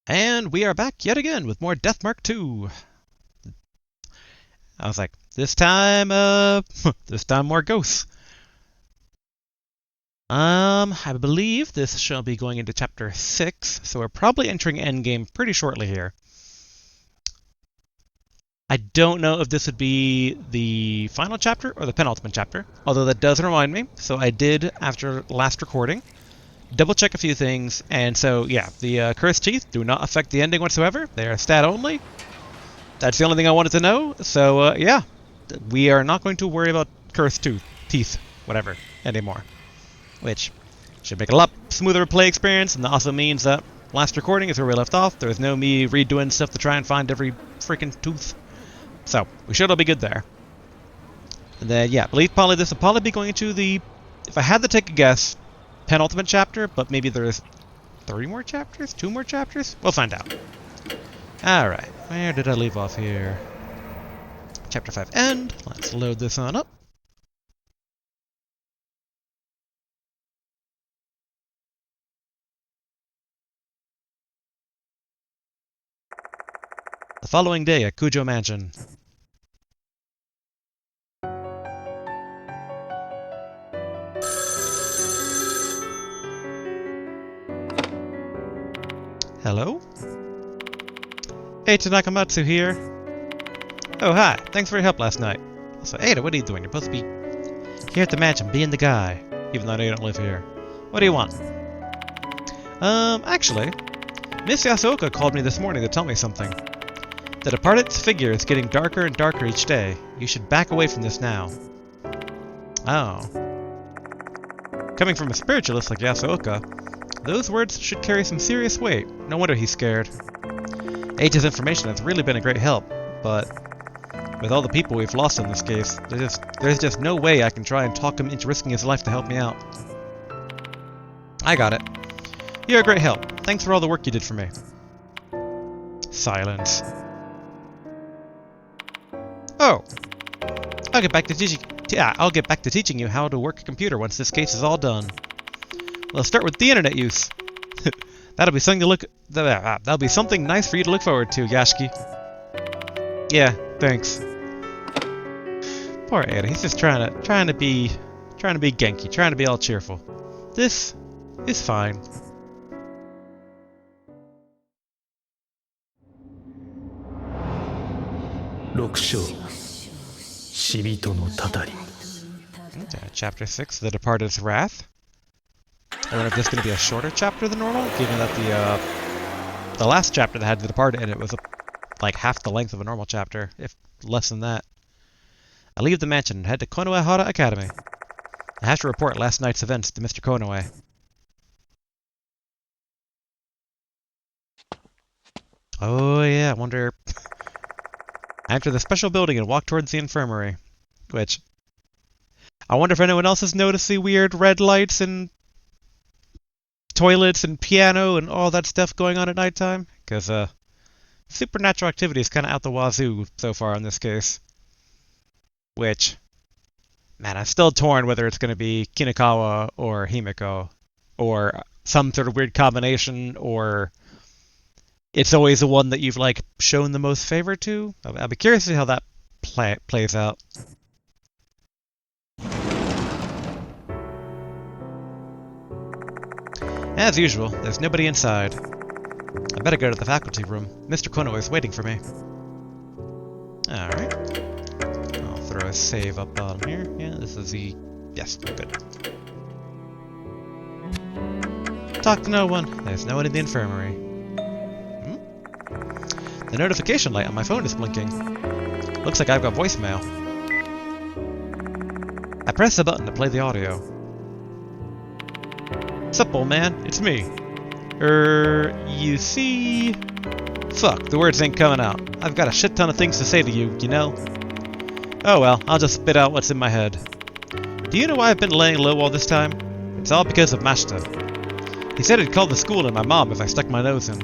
And we are back yet again with more Deathmark 2. I was like, this time more ghosts. I believe this shall be going into chapter 6, so we're probably entering endgame pretty shortly here. I don't know if this would be the final chapter or the penultimate chapter, although that does remind me, so I did, after last recording, double check a few things, and so yeah, the cursed teeth do not affect the ending whatsoever. They are stat only. That's the only thing I wanted to know, so yeah, we are not going to worry about cursed teeth, whatever, anymore. Which should make it a lot smoother play experience, and that also means that last recording is where we left off. There's no me redoing stuff to try and find every freaking tooth. So, we should all be good there. And then, yeah, this will probably be going into the, if I had to take a guess, penultimate chapter, but maybe there's 3 more chapters? 2 more chapters? We'll find out. Alright, where did I leave off here? Chapter 5 end. Let's load this on up. The following day at Kujo Mansion. Hello? Hey, Nakamatsu here. Oh, hi. Thanks for your help last night. So, Ada, what are you doing? You're supposed to be here at the mansion, being the guy. Even though I know you don't live here. What do you want? Actually, Miss Yasuoka called me this morning to tell me something. The departed's figure is getting darker and darker each day. You should back away from this now. Oh. Coming from a spiritualist like Yasuoka, those words should carry some serious weight. No wonder he's scared. H's information has really been a great help, but with all the people we've lost in this case, there's just no way I can try and talk him into risking his life to help me out. I got it. You're a great help. Thanks for all the work you did for me. Silence. Oh, I'll get back to teaching you how to work a computer once this case is all done. We'll start with the internet use. That'll be something nice for you to look forward to, Yashiki. Yeah, thanks. Poor Ada, he's just trying to be Genki, trying to be all cheerful. This is fine. Chapter 6, The Departed's Wrath. I wonder if this is going to be a shorter chapter than normal, given that the last chapter that had The Departed in it was like half the length of a normal chapter, if less than that. I leave the mansion and head to Konoe Hara Academy. I have to report last night's events to Mr. Konoe. Oh yeah, I wonder... I enter the special building and walk towards the infirmary. Which... I wonder if anyone else has noticed the weird red lights and toilets and piano and all that stuff going on at nighttime, because supernatural activity is kind of out the wazoo so far in this case. Which, man, I'm still torn whether it's going to be Kinakawa or Himiko, or some sort of weird combination, or it's always the one that you've like shown the most favor to. I'll be curious to see how that plays out. As usual, there's nobody inside. I better go to the faculty room. Mr. Konoe is waiting for me. Alright. I'll throw a save up on here. Yeah, this is the... Yes, good. Talk to no one. There's no one in the infirmary. The notification light on my phone is blinking. Looks like I've got voicemail. I press the button to play the audio. Sup, old man? It's me. You see... Fuck, the words ain't coming out. I've got a shit ton of things to say to you, you know? Oh well, I'll just spit out what's in my head. Do you know why I've been laying low all this time? It's all because of Mashita. He said he'd call the school and my mom if I stuck my nose in.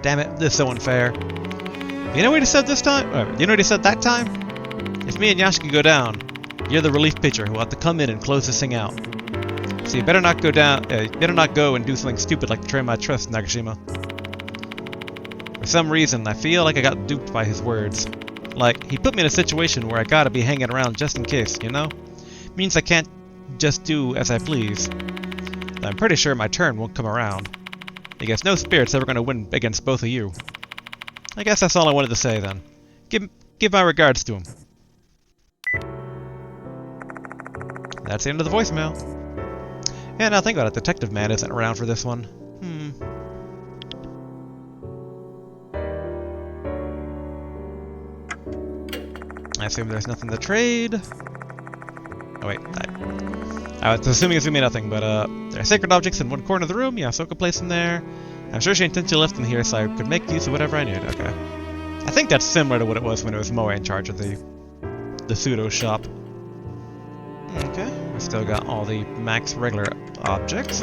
Damn it, this is so unfair. You know what he said this time? You know what he said that time? If me and Yashiki go down, you're the relief pitcher who will have to come in and close this thing out. So you better not go and do something stupid like betray my trust, Nagashima. some reason, I feel like I got duped by his words. Like, he put me in a situation where I gotta be hanging around just in case, you know? Means I can't just do as I please. I'm pretty sure my turn won't come around. I guess no spirit's ever gonna win against both of you. I guess that's all I wanted to say then. Give my regards to him. That's the end of the voicemail. Yeah, now think about it, Detective Man isn't around for this one. I assume there's nothing to trade. Oh wait, I was assuming it's gonna be nothing, but there are sacred objects in one corner of the room. Yeah, so I could place them there. I'm sure she intentionally left them here so I could make use of whatever I need. Okay. I think that's similar to what it was when it was Moe in charge of the pseudo shop. Okay, we still got all the max regular objects.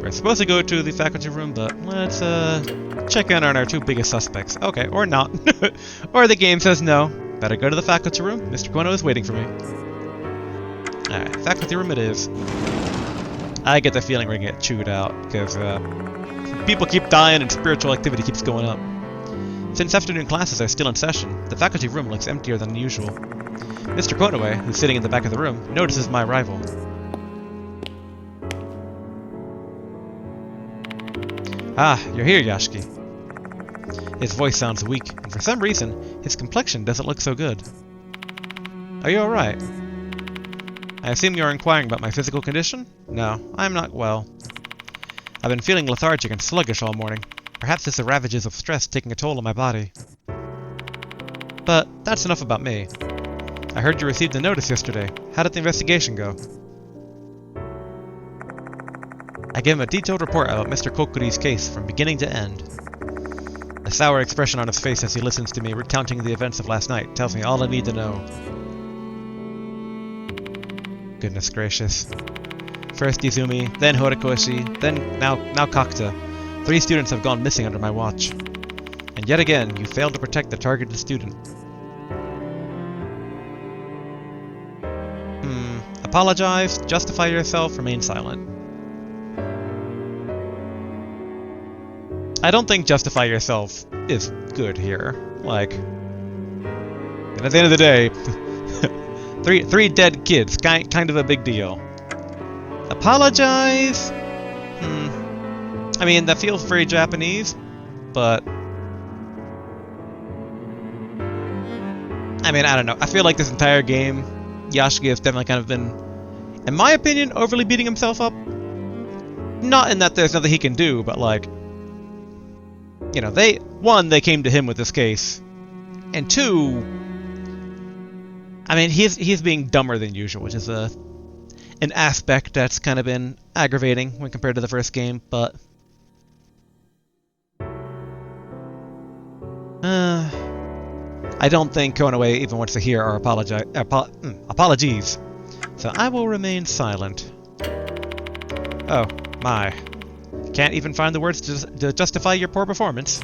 We're supposed to go to the faculty room, but let's check in on our two biggest suspects. Okay, or not. Or the game says no. Better go to the faculty room. Mr. Kono is waiting for me. Alright, faculty room it is. I get the feeling we're gonna get chewed out, because people keep dying and spiritual activity keeps going up. Since afternoon classes are still in session, the faculty room looks emptier than usual. Mr. Konoe, who's sitting in the back of the room, notices my arrival. Ah, you're here, Yashiki. His voice sounds weak, and for some reason, his complexion doesn't look so good. Are you alright? I assume you're inquiring about my physical condition? No, I'm not well. I've been feeling lethargic and sluggish all morning. Perhaps it's the ravages of stress taking a toll on my body. But that's enough about me. I heard you received a notice yesterday. How did the investigation go? I gave him a detailed report about Mr. Kokuri's case from beginning to end. The sour expression on his face as he listens to me recounting the events of last night tells me all I need to know. Goodness gracious. First Izumi, then Horikoshi, then now Kakuta. 3 students have gone missing under my watch. And yet again, you failed to protect the targeted student. Apologize, justify yourself, remain silent. I don't think justify yourself is good here. Like, and at the end of the day, three dead kids, kind of a big deal. Apologize? I mean, that feels very Japanese, but I mean, I don't know. I feel like this entire game, Yashiki has definitely kind of been, in my opinion, overly beating himself up. Not in that there's nothing he can do, but like, you know, they came to him with this case, and 2, I mean, he's being dumber than usual, which is an aspect that's kind of been aggravating when compared to the first game, but I don't think Konoe even wants to hear our apologies, so I will remain silent. Oh, my. Can't even find the words to justify your poor performance.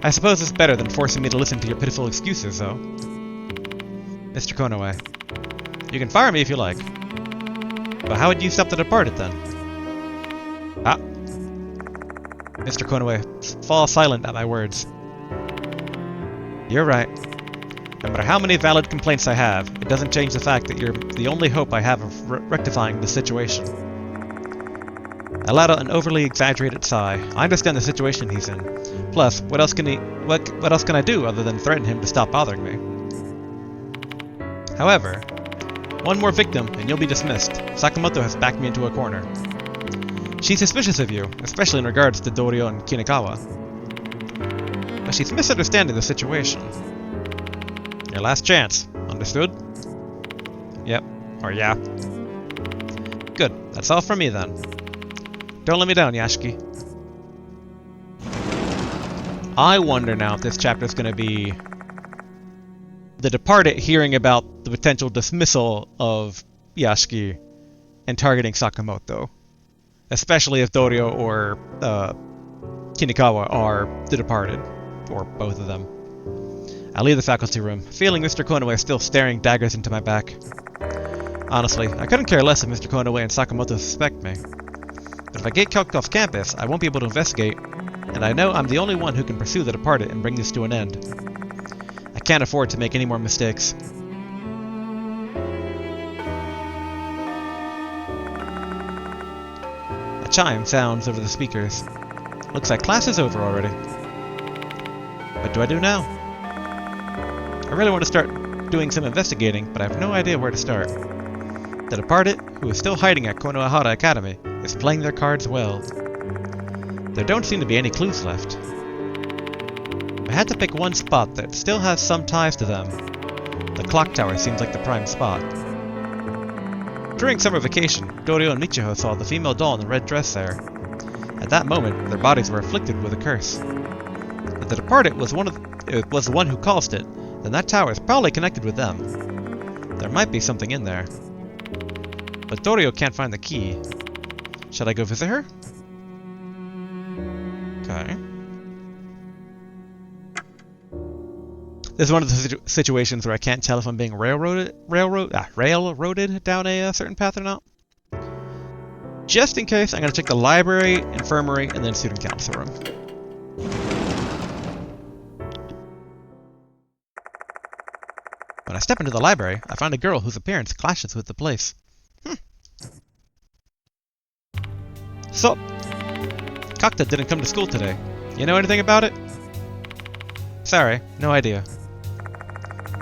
I suppose it's better than forcing me to listen to your pitiful excuses, though. Mr. Konoe, you can fire me if you like. But how would you stop the departed, then? Ah. Mr. Konoe, fall silent at my words. You're right. No matter how many valid complaints I have, it doesn't change the fact that you're the only hope I have of rectifying the situation. I let out an overly exaggerated sigh. I understand the situation he's in. Plus, what else can I do other than threaten him to stop bothering me? However, one more victim and you'll be dismissed. Sakamoto has backed me into a corner. She's suspicious of you, especially in regards to Dorio and Kinikawa. But she's misunderstanding the situation. Your last chance. Understood? Yep. Or yeah. Good. That's all from me then. Don't let me down, Yashiki. I wonder now if this chapter is going to be the departed hearing about the potential dismissal of Yashiki and targeting Sakamoto. Especially if Dorio or Kinikawa are the departed. Or both of them. I leave the faculty room, feeling Mr. Konoe still staring daggers into my back. Honestly, I couldn't care less if Mr. Konoe and Sakamoto suspect me. But if I get kicked off campus, I won't be able to investigate and I know I'm the only one who can pursue the departed and bring this to an end. I can't afford to make any more mistakes. A chime sounds over the speakers. Looks like class is over already. What do I do now? I really want to start doing some investigating, but I have no idea where to start. The departed, who is still hiding at Konohara Academy, is playing their cards well. There don't seem to be any clues left. I had to pick one spot that still has some ties to them. The clock tower seems like the prime spot. During summer vacation, Doryo and Michiho saw the female doll in the red dress there. At that moment, their bodies were afflicted with a curse. If the departed was the one who caused it, then that tower is probably connected with them. There might be something in there. But Doryo can't find the key. Should I go visit her? Okay. This is one of the situations where I can't tell if I'm being railroaded down a certain path or not. Just in case, I'm going to check the library, infirmary, and then student council room. When I step into the library, I find a girl whose appearance clashes with the place. So, Kakta didn't come to school today. You know anything about it? Sorry, no idea.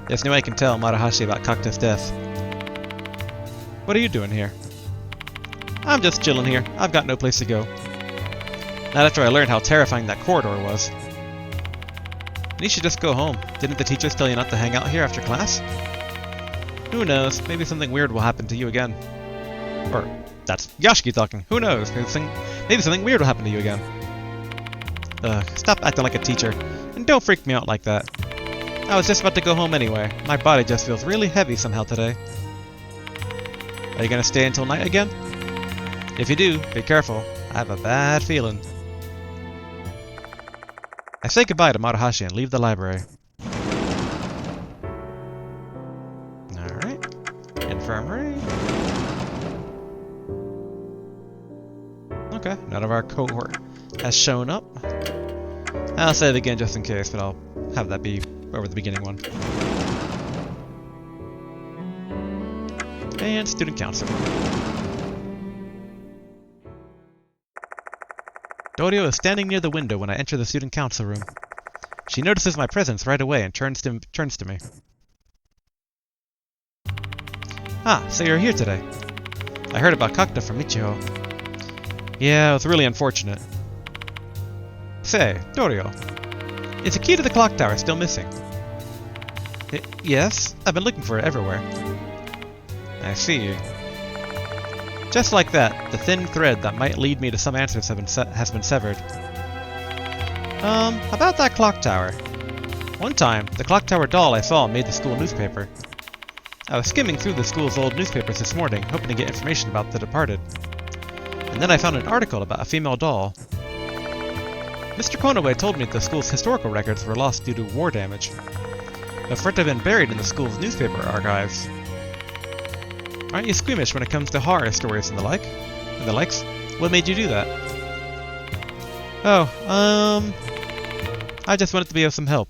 There's no way I can tell Maruhashi about Kakta's death. What are you doing here? I'm just chilling here. I've got no place to go. Not after I learned how terrifying that corridor was. And you should just go home. Didn't the teachers tell you not to hang out here after class? Who knows? Maybe something weird will happen to you again. Or, that's Yashiki talking. Who knows? Maybe something weird will happen to you again. Stop acting like a teacher. And don't freak me out like that. I was just about to go home anyway. My body just feels really heavy somehow today. Are you gonna stay until night again? If you do, be careful. I have a bad feeling. I say goodbye to Maruhashi and leave the library. Alright. Infirmary. Okay, none of our cohort has shown up. I'll say it again just in case, but I'll have that be over the beginning one. And student council. Doryo is standing near the window when I enter the student council room. She notices my presence right away and turns to me. Ah, so you're here today. I heard about Kakta from Michiho. Yeah, it was really unfortunate. Say, Doryo, is the key to the clock tower still missing? Yes, I've been looking for it everywhere. I see. Just like that, the thin thread that might lead me to some answers has been severed. About that clock tower. One time, the clock tower doll I saw made the school newspaper. I was skimming through the school's old newspapers this morning, hoping to get information about the departed. And then I found an article about a female doll. Mr. Konoue told me that the school's historical records were lost due to war damage, but for it to have been buried in the school's newspaper archives. Aren't you squeamish when it comes to horror stories and the likes? What made you do that? Oh, I just wanted to be of some help.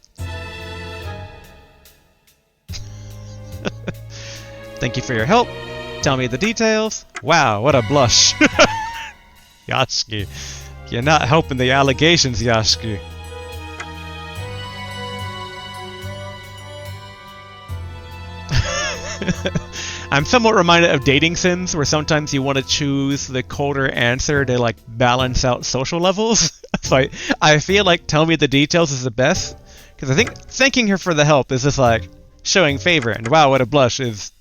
Thank you for your help. Tell me the details. Wow, what a blush. Yashiki, you're not helping the allegations, Yashiki. I'm somewhat reminded of dating sims, where sometimes you want to choose the colder answer to like balance out social levels. So I feel like tell me the details is the best, because I think thanking her for the help is just like showing favor, and wow, what a blush is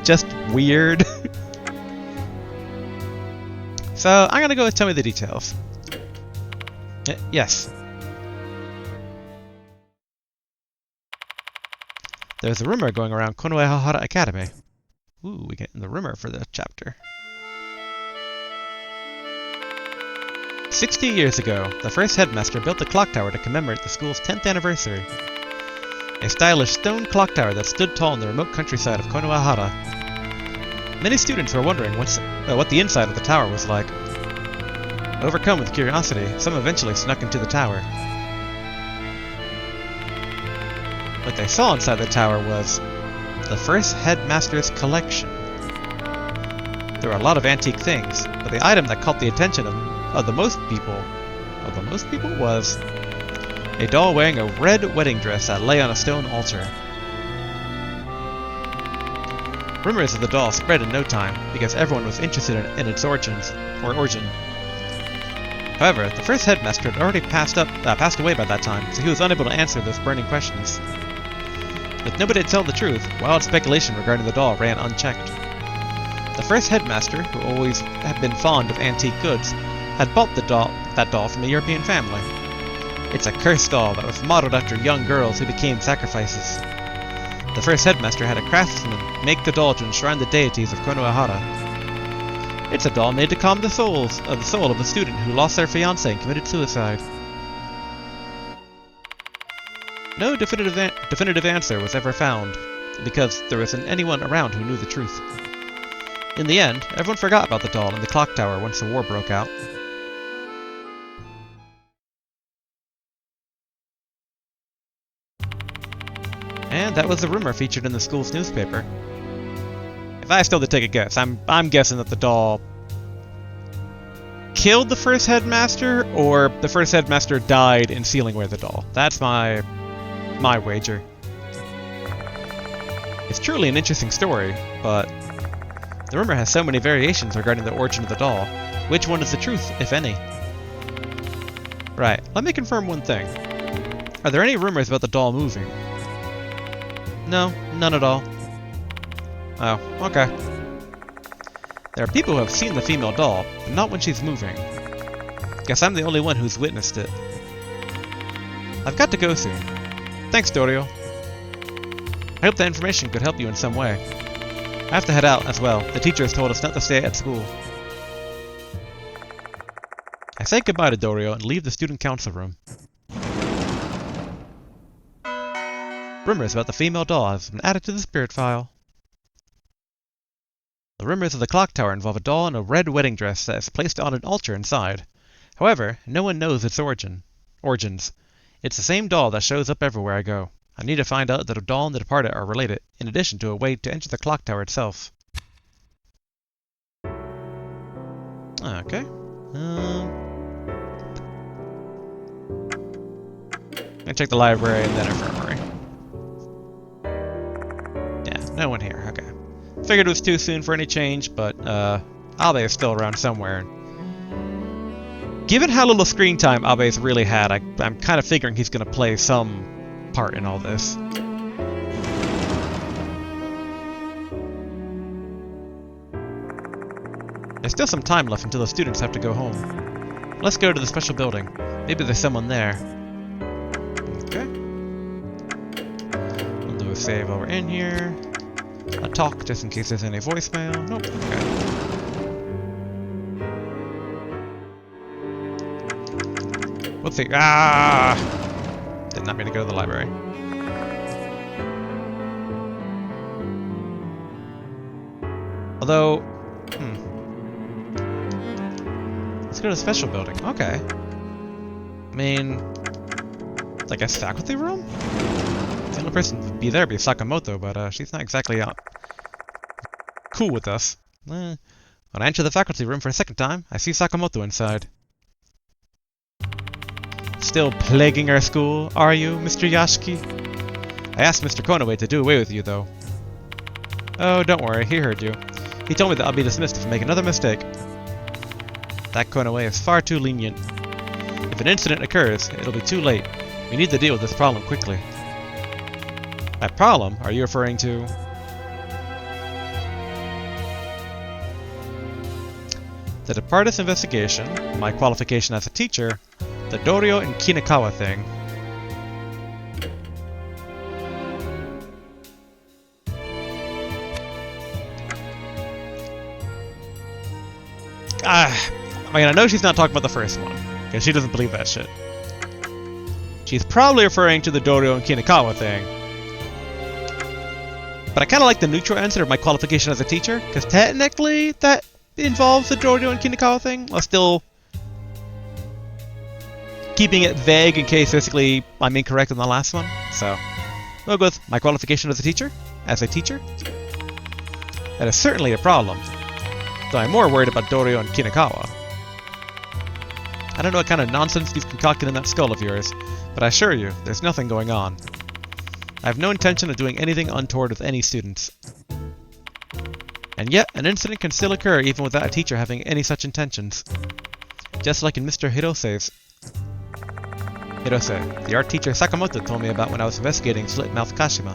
just weird. So I'm gonna go with tell me the details. Yes. There's a rumor going around Konohara Academy. Ooh, we get in the rumor for the chapter. 60 years ago, the first headmaster built a clock tower to commemorate the school's 10th anniversary. A stylish stone clock tower that stood tall in the remote countryside of Konohara. Many students were wondering what the inside of the tower was like. Overcome with curiosity, some eventually snuck into the tower. What they saw inside the tower was the first headmaster's collection. There were a lot of antique things, but the item that caught the attention of the most people was a doll wearing a red wedding dress that lay on a stone altar. Rumors of the doll spread in no time because everyone was interested in its origin. However, the first headmaster had already passed away by that time, so he was unable to answer those burning questions. With nobody to tell the truth, wild speculation regarding the doll ran unchecked. The first headmaster, who always had been fond of antique goods, had bought that doll from a European family. It's a cursed doll that was modeled after young girls who became sacrifices. The first headmaster had a craftsman make the doll to enshrine the deities of Konohara. It's a doll made to calm the soul of a student who lost their fiancé and committed suicide. No definitive answer was ever found, because there wasn't anyone around who knew the truth. In the end, everyone forgot about the doll in the clock tower once the war broke out. And that was the rumor featured in the school's newspaper. If I still had to take a guess, I'm guessing that the doll killed the first headmaster, or the first headmaster died in sealing away the doll. That's my wager. It's truly an interesting story, but the rumor has so many variations regarding the origin of the doll. Which one is the truth, if any? Right, let me confirm one thing. Are there any rumors about the doll moving? No, none at all. Oh, okay. There are people who have seen the female doll, but not when she's moving. Guess I'm the only one who's witnessed it. I've got to go soon. Thanks, Dorio. I hope that information could help you in some way. I have to head out as well. The teacher has told us not to stay at school. I say goodbye to Dorio and leave the student council room. Rumors about the female doll have been added to the spirit file. The rumors of the clock tower involve a doll in a red wedding dress that is placed on an altar inside. However, no one knows its origins. It's the same doll that shows up everywhere I go. I need to find out that a doll and the departed are related, in addition to a way to enter the clock tower itself. Okay. Gonna check the library and then infirmary. Yeah, no one here. Okay. Figured it was too soon for any change, but Abe is still around somewhere. Given how little screen time Abe's really had, I'm kind of figuring he's going to play some part in all this. There's still some time left until the students have to go home. Let's go to the special building. Maybe there's someone there. Okay. We'll do a save over in here. A talk just in case there's any voicemail. Nope. Okay. Whoopsie. Ah! Did not mean to go to the library. Although, let's go to the special building. Okay. I mean, like a faculty room? The only person who would be there would be Sakamoto, but she's not exactly cool with us. When I enter the faculty room for a second time, I see Sakamoto inside. Still plaguing our school, are you, Mr. Yashiki? I asked Mr. Konoe to do away with you, though. Oh, don't worry, he heard you. He told me that I'll be dismissed if I make another mistake. That Konoe is far too lenient. If an incident occurs, it'll be too late. We need to deal with this problem quickly. By problem, are you referring to... the department's investigation, my qualification as a teacher, the Dorio and Kinakawa thing. I mean, I know she's not talking about the first one, because she doesn't believe that shit. She's probably referring to the Dorio and Kinakawa thing. But I kind of like the neutral answer of my qualification as a teacher, because technically that involves the Dorio and Kinakawa thing, while still keeping it vague in case basically I'm incorrect on the last one. So, we'll go with my qualification as a teacher. That is certainly a problem, though I'm more worried about Dorio and Kinakawa. I don't know what kind of nonsense you've concocted in that skull of yours, but I assure you, there's nothing going on. I have no intention of doing anything untoward with any students. And yet, an incident can still occur even without a teacher having any such intentions. Just like in Mr. Hirose's. Hirose, the art teacher Sakamoto told me about when I was investigating Slit-Mouth Kashima.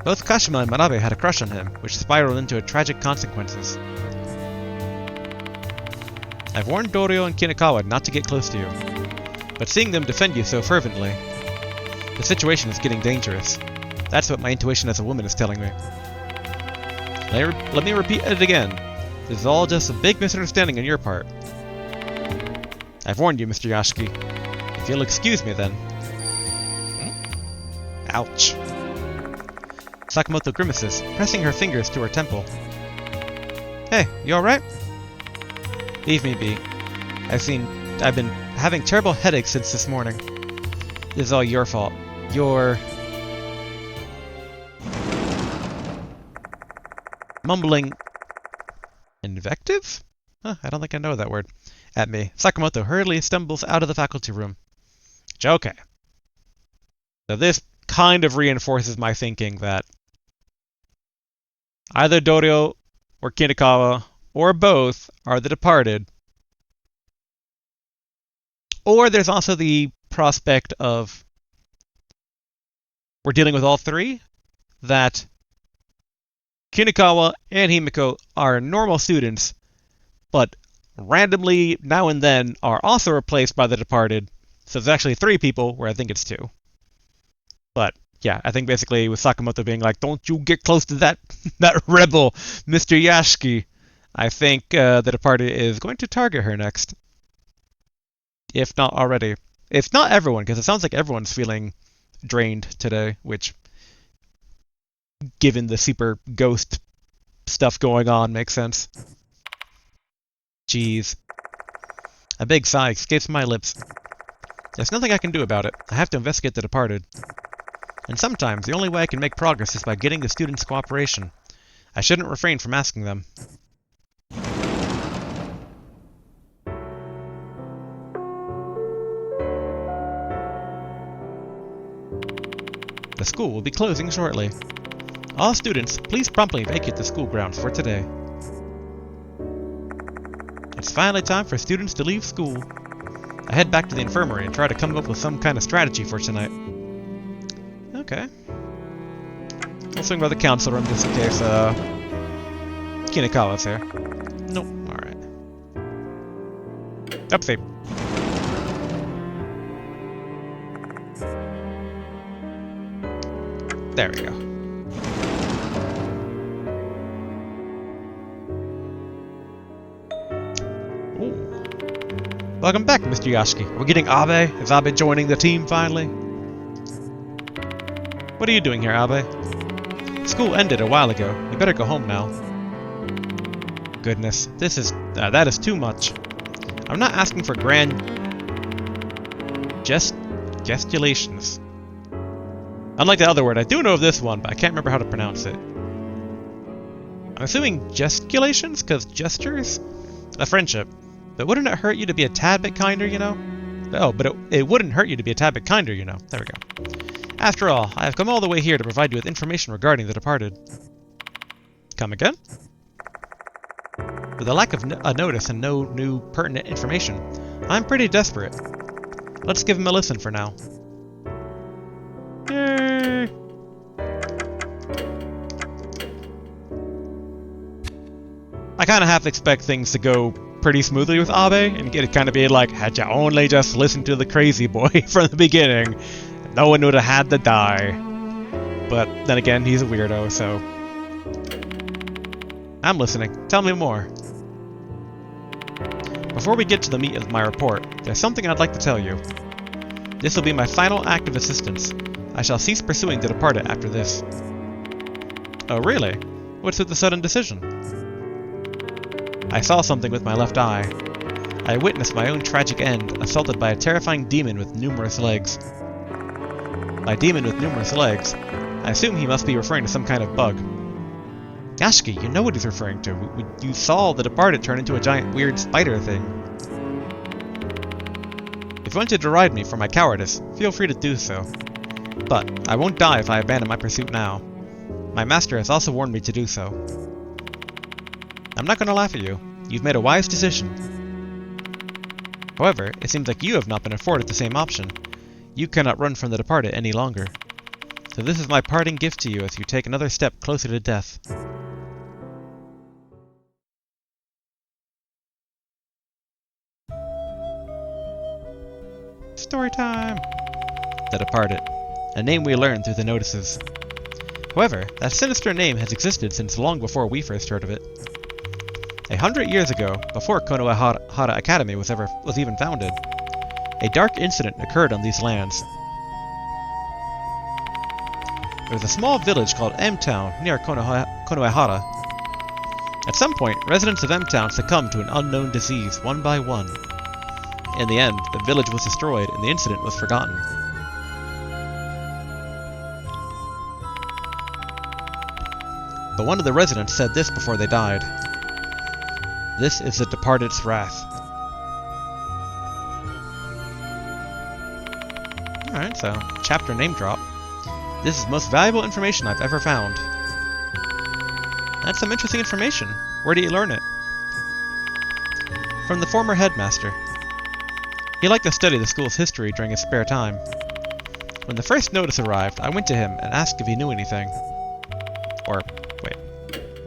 Both Kashima and Manabe had a crush on him, which spiraled into tragic consequences. I've warned Dorio and Kinakawa not to get close to you, but seeing them defend you so fervently, the situation is getting dangerous. That's what my intuition as a woman is telling me. Let me repeat it again. This is all just a big misunderstanding on your part. I've warned you, Mr. Yashiki. If you'll excuse me, then. Ouch. Sakamoto grimaces, pressing her fingers to her temple. Hey, you alright? Leave me be. I've been having terrible headaches since this morning. This is all your fault. You're mumbling invective? Huh, I don't think I know that word. At me. Sakamoto hurriedly stumbles out of the faculty room. Okay. So this kind of reinforces my thinking that either Dorio or Kinakawa or both are the departed. Or there's also the prospect of we're dealing with all three, that Kinakawa and Himiko are normal students, but randomly now and then are also replaced by the departed. So there's actually 3 people, where I think it's 2. But yeah, I think basically with Sakamoto being like, don't you get close to that rebel, Mr. Yashiki, I think the departed is going to target her next. If not already. If not everyone, because it sounds like everyone's feeling drained today, which, given the super ghost stuff going on, makes sense. Jeez. A big sigh escapes my lips. There's nothing I can do about it. I have to investigate the departed. And sometimes the only way I can make progress is by getting the students' cooperation. I shouldn't refrain from asking them. The school will be closing shortly. All students, please promptly vacate the school grounds for today. It's finally time for students to leave school. I head back to the infirmary and try to come up with some kind of strategy for tonight. Okay. I'll swing by the council room just in case, Kinakawa's here. Nope, alright. Upsy. There we go. Ooh. Welcome back, Mr. Yashiki. We're getting Abe. Is Abe joining the team finally? What are you doing here, Abe? School ended a while ago. You better go home now. Goodness, that is too much. I'm not asking for grand gesticulations. Unlike the other word, I do know of this one, but I can't remember how to pronounce it. I'm assuming gesticulations, because gestures? A friendship. But wouldn't it hurt you to be a tad bit kinder, you know? Oh, but it wouldn't hurt you to be a tad bit kinder, you know. There we go. After all, I have come all the way here to provide you with information regarding the departed. Come again? With a lack of a notice and no new pertinent information, I'm pretty desperate. Let's give him a listen for now. Yay! I kind of have to expect things to go pretty smoothly with Abe, and get it kind of be like, had you only just listened to the crazy boy from the beginning, no one would have had to die. But then again, he's a weirdo, so... I'm listening. Tell me more. Before we get to the meat of my report, there's something I'd like to tell you. This will be my final act of assistance. I shall cease pursuing the departed after this. Oh, really? What's with the sudden decision? I saw something with my left eye. I witnessed my own tragic end, assaulted by a terrifying demon with numerous legs. By demon with numerous legs, I assume he must be referring to some kind of bug. Yashiki, you know what he's referring to. You saw the departed turn into a giant weird spider thing. If you want to deride me for my cowardice, feel free to do so. But I won't die if I abandon my pursuit now. My master has also warned me to do so. I'm not going to laugh at you. You've made a wise decision. However, it seems like you have not been afforded the same option. You cannot run from the departed any longer. So this is my parting gift to you as you take another step closer to death. Story time! The Departed, a name we learned through the notices. However, that sinister name has existed since long before we first heard of it. 100 years ago, before Konohara Academy was even founded, a dark incident occurred on these lands. There was a small village called M-Town near Konohara. At some point, residents of M-Town succumbed to an unknown disease one by one. In the end, the village was destroyed and the incident was forgotten. But one of the residents said this before they died. This is the Departed's wrath. Alright, so, chapter name drop. This is the most valuable information I've ever found. That's some interesting information. Where do you learn it? From the former headmaster. He liked to study the school's history during his spare time. When the first notice arrived, I went to him and asked if he knew anything. Or, wait,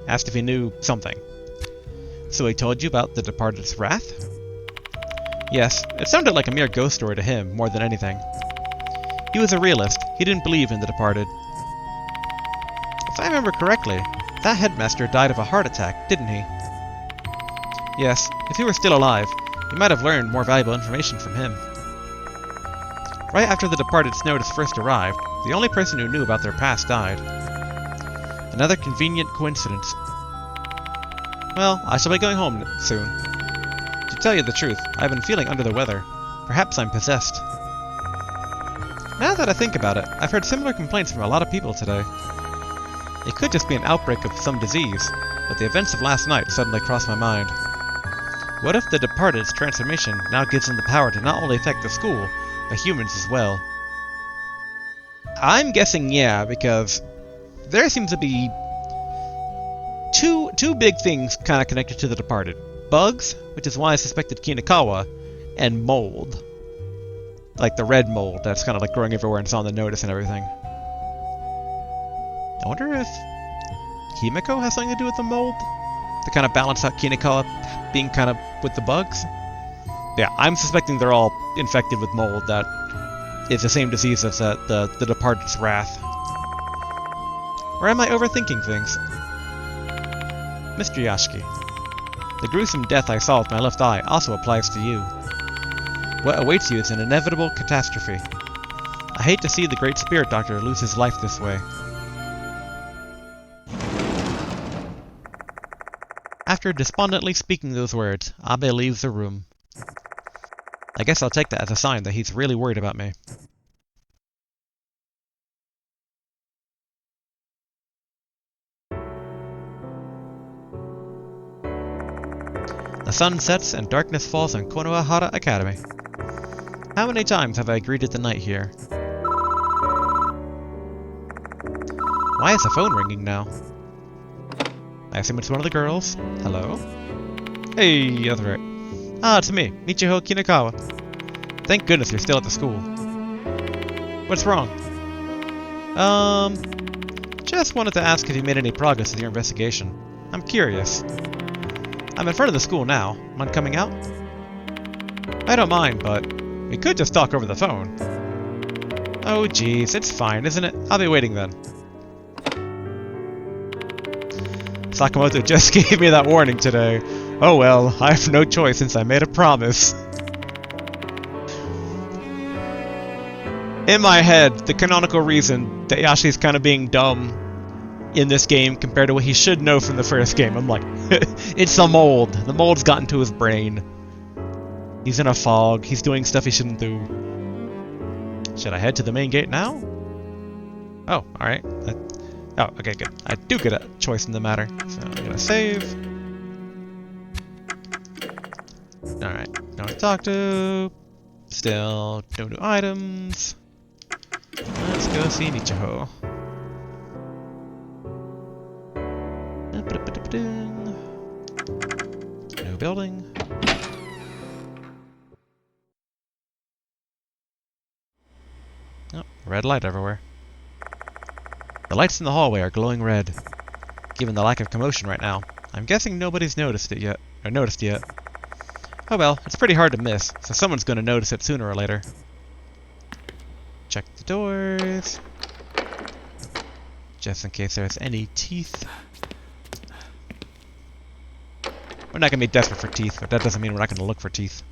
asked if he knew something. So he told you about the Departed's wrath? Yes, it sounded like a mere ghost story to him, more than anything. He was a realist. He didn't believe in the Departed. If I remember correctly, that headmaster died of a heart attack, didn't he? Yes, if he were still alive, you might have learned more valuable information from him. Right after the Departed's notice first arrived, the only person who knew about their past died. Another convenient coincidence. Well, I shall be going home soon. To tell you the truth, I've been feeling under the weather. Perhaps I'm possessed. Now that I think about it, I've heard similar complaints from a lot of people today. It could just be an outbreak of some disease, but the events of last night suddenly crossed my mind. What if the Departed's transformation now gives them the power to not only affect the school, but humans as well? I'm guessing yeah, because there seems to be two big things kind of connected to the Departed. Bugs, which is why I suspected Kinakawa, and mold. Like the red mold that's kind of like growing everywhere and it's on the notice and everything. I wonder if Himiko has something to do with the mold? To kind of balance out Kinakawa being kind of with the bugs? Yeah, I'm suspecting they're all infected with mold that is the same disease as the Departed's wrath. Or am I overthinking things? Mr. Yashiki, the gruesome death I saw with my left eye also applies to you. What awaits you is an inevitable catastrophe. I hate to see the great spirit doctor lose his life this way. After despondently speaking those words, Abe leaves the room. I guess I'll take that as a sign that he's really worried about me. The sun sets and darkness falls on Konohara Academy. How many times have I greeted the night here? Why is the phone ringing now? I assume it's one of the girls. Hello? Hey, that's right. Ah, it's me, Michiho Kinakawa. Thank goodness you're still at the school. What's wrong? Just wanted to ask if you made any progress with your investigation. I'm curious. I'm in front of the school now. Mind coming out? I don't mind, but we could just talk over the phone. Oh geez, it's fine, isn't it? I'll be waiting then. Sakamoto just gave me that warning today. Oh well, I have no choice since I made a promise. In my head, the canonical reason that Yashi's kind of being dumb in this game compared to what he should know from the first game, I'm like, it's the mold. The mold's gotten to his brain. He's in a fog. He's doing stuff he shouldn't do. Should I head to the main gate now? Oh, alright. Oh, okay, good. I do get a choice in the matter. So I'm gonna save. Alright, no one to talk to. Still no new items. Let's go see Michiho. No building. Oh, red light everywhere. The lights in the hallway are glowing red. Given the lack of commotion right now, I'm guessing nobody's noticed it yet. Oh well, it's pretty hard to miss, so someone's gonna notice it sooner or later. Check the doors. Just in case there's any teeth. We're not gonna be desperate for teeth, but that doesn't mean we're not gonna look for teeth.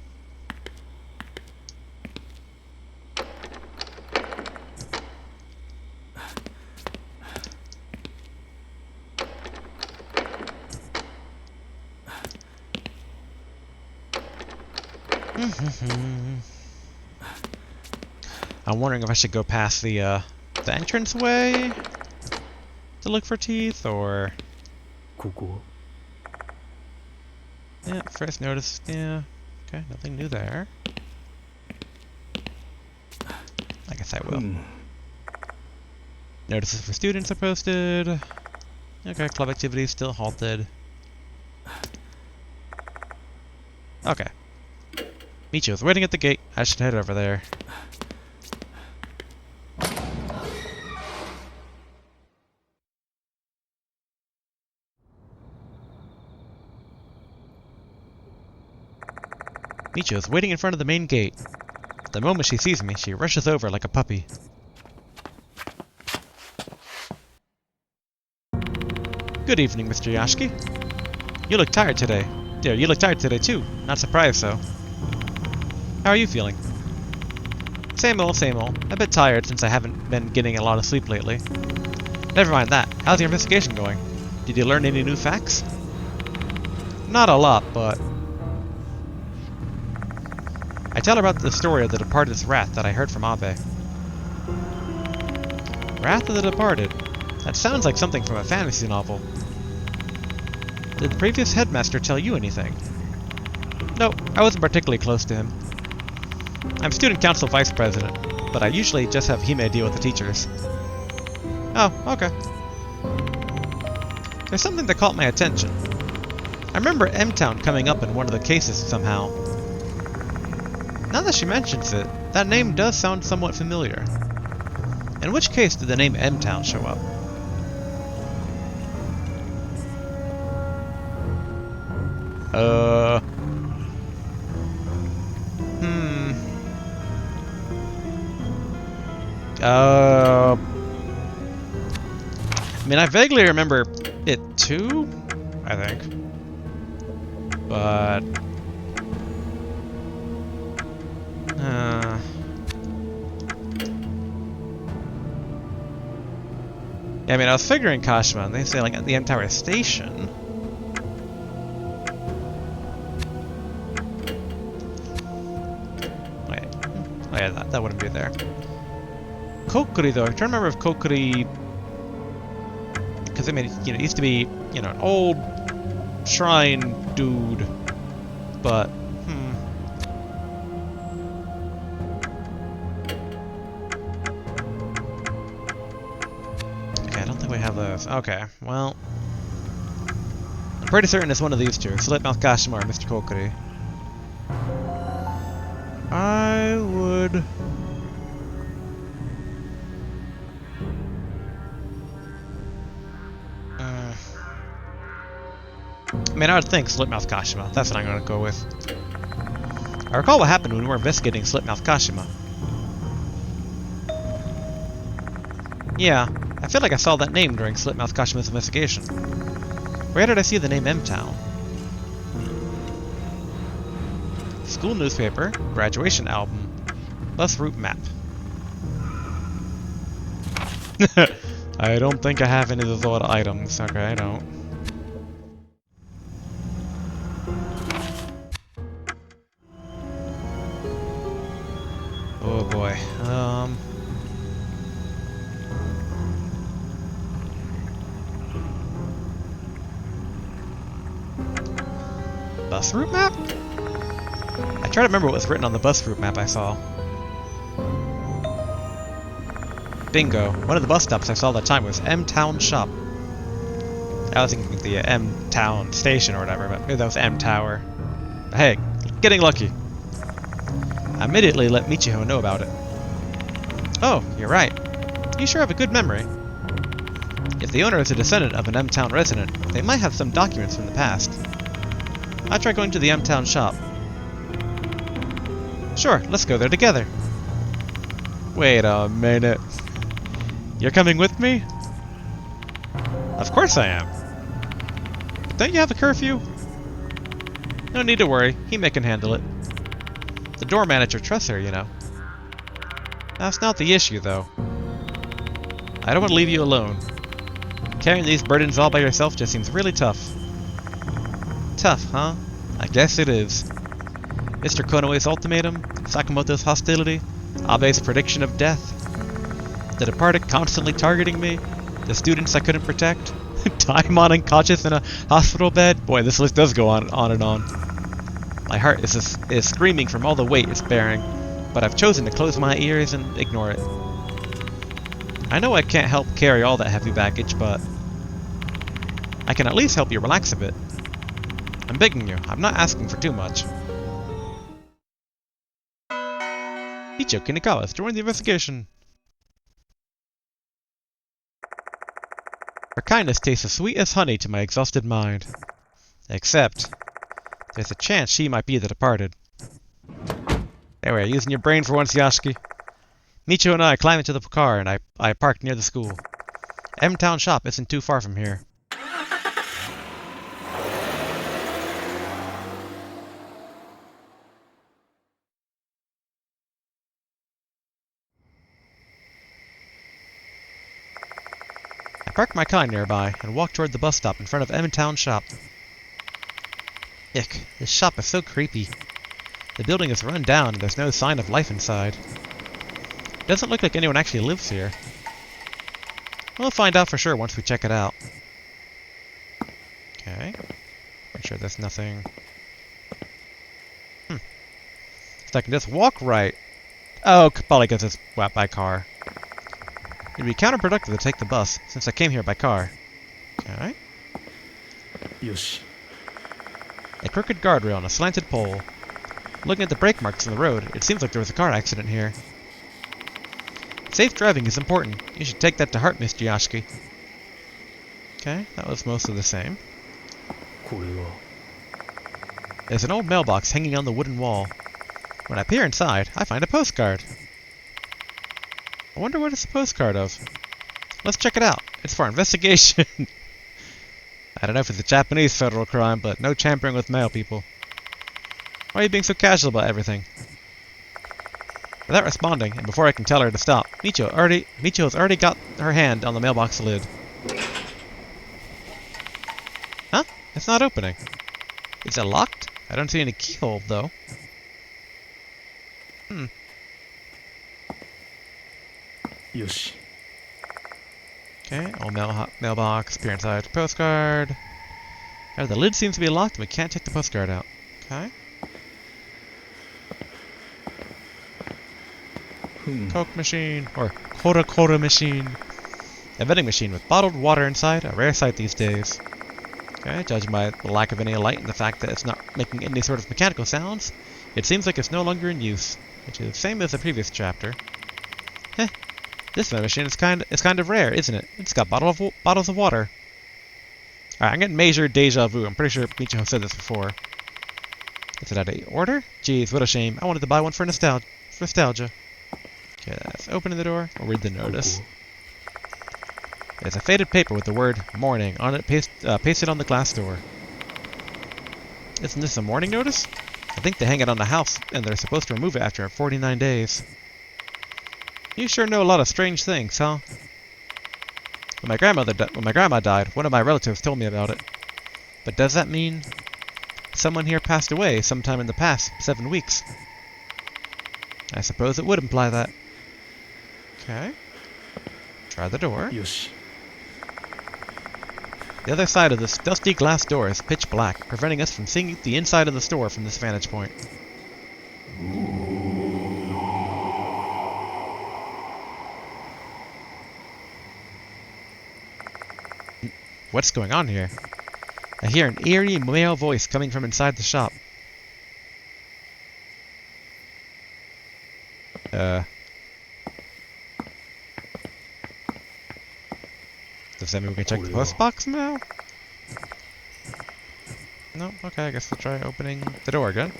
I'm wondering if I should go past the entranceway to look for teeth, or... Yeah, first notice, yeah. Okay, nothing new there. I guess I will. Notices for students are posted. Okay, club activities still halted. Okay. Michiho's waiting at the gate. I should head over there. Michiho's waiting in front of the main gate. The moment she sees me, she rushes over like a puppy. Good evening, Mr. Yashiki. You look tired today. Yeah, you look tired today too. Not surprised, though. How are you feeling? Same old, same old. A bit tired since I haven't been getting a lot of sleep lately. Never mind that. How's your investigation going? Did you learn any new facts? Not a lot, but... I tell her about the story of the Departed's wrath that I heard from Abe. Wrath of the Departed? That sounds like something from a fantasy novel. Did the previous headmaster tell you anything? No, I wasn't particularly close to him. I'm student council vice president, but I usually just have Hime deal with the teachers. Oh, okay. There's something that caught my attention. I remember M-Town coming up in one of the cases somehow. Now that she mentions it, that name does sound somewhat familiar. In which case did the name M-Town show up? I mean, I vaguely remember it too, I think. But... yeah, I mean, I was figuring Kashima, and they say, like, the entire station. Wait. Oh, yeah, that wouldn't be there. Kokuri, though. I'm trying to remember if Kokuri... because, I mean, you know, it used to be, you know, an old shrine dude. But, okay, I don't think we have those. Okay, well... I'm pretty certain it's one of these two. Slipmouth Kashima or Mr. Kokuri. I would... I mean, I would think Slipmouth Kashima. That's what I'm going to go with. I recall what happened when we were investigating Slipmouth Kashima. Yeah, I feel like I saw that name during Slipmouth Kashima's investigation. Where did I see the name M-Town? School newspaper, graduation album, bus route map. I don't think I have any of those odd items. Okay, I don't. Oh boy. Bus route map? I try to remember what was written on the bus route map I saw. Bingo. One of the bus stops I saw that time was M-Town Shop. I was thinking the M-Town Station or whatever, but maybe that was M-Tower. But hey, getting lucky. I immediately let Michiho know about it. Oh, you're right. You sure have a good memory. If the owner is a descendant of an M-Town resident, they might have some documents from the past. I try going to the M-Town shop. Sure, let's go there together. Wait a minute. You're coming with me? Of course I am. But don't you have a curfew? No need to worry, Hime can handle it. The door manager trusts her, you know. That's not the issue, though. I don't want to leave you alone. Carrying these burdens all by yourself just seems really tough. Tough, huh? I guess it is. Mr. Konoe's ultimatum, Sakamoto's hostility, Abe's prediction of death, the departed constantly targeting me, the students I couldn't protect, Daimon unconscious in a hospital bed. Boy, this list does go on and on. My heart is screaming from all the weight it's bearing, but I've chosen to close my ears and ignore it. I know I can't help carry all that heavy baggage, but I can at least help you relax a bit. I'm begging you, I'm not asking for too much. Ichigo Kinikawa has joined the investigation. Her kindness tastes as sweet as honey to my exhausted mind. Except, there's a chance she might be the departed. There we are, using your brain for once, Yashiki. Michiho and I climbed into the car and I parked near the school. M-Town Shop isn't too far from here. I parked my car nearby and walked toward the bus stop in front of M-Town Shop. Ick, this shop is so creepy. The building is run down and there's no sign of life inside. It doesn't look like anyone actually lives here. We'll find out for sure once we check it out. Okay. Make sure there's nothing. So I can just walk right. Oh, probably because it's by car. It'd be counterproductive to take the bus, since I came here by car. Okay. Yoshi. A crooked guardrail on a slanted pole. Looking at the brake marks in the road, it seems like there was a car accident here. Safe driving is important. You should take that to heart, Mr. Yashiki. Okay, that was mostly the same. There's an old mailbox hanging on the wooden wall. When I peer inside, I find a postcard. I wonder what it's a postcard of. Let's check it out. It's for investigation. I don't know if it's a Japanese federal crime, but no tampering with mail, people. Why are you being so casual about everything? Without responding, and before I can tell her to stop, Michiho's already got her hand on the mailbox lid. Huh? It's not opening. Is it locked? I don't see any keyhole, though. Yoshi. Okay, old mailbox, peer inside, postcard. Oh, the lid seems to be locked, and we can't take the postcard out. Okay. Coke machine, or Coca-Cola machine. A vending machine with bottled water inside, a rare sight these days. Okay, judging by the lack of any light and the fact that it's not making any sort of mechanical sounds, it seems like it's no longer in use, which is the same as the previous chapter. Heh, this vending machine is kind of rare, isn't it? It's got bottles of water. Alright, I'm getting major deja vu. I'm pretty sure Michiho said this before. Is it out of order? Jeez, what a shame. I wanted to buy one for nostalgia. Okay, let's open the door. We'll read the notice. There's a faded paper with the word "morning" on it pasted on the glass door. Isn't this a morning notice? I think they hang it on the house, and they're supposed to remove it after 49 days. You sure know a lot of strange things, huh? When my grandma died, one of my relatives told me about it. But does that mean someone here passed away sometime in the past 7 weeks? I suppose it would imply that. Okay. Try the door. よし The other side of this dusty glass door is pitch black, preventing us from seeing the inside of the store from this vantage point. What's going on here? I hear an eerie male voice coming from inside the shop. Does that mean we can check the post box now? No? Okay, I guess we'll try opening the door again.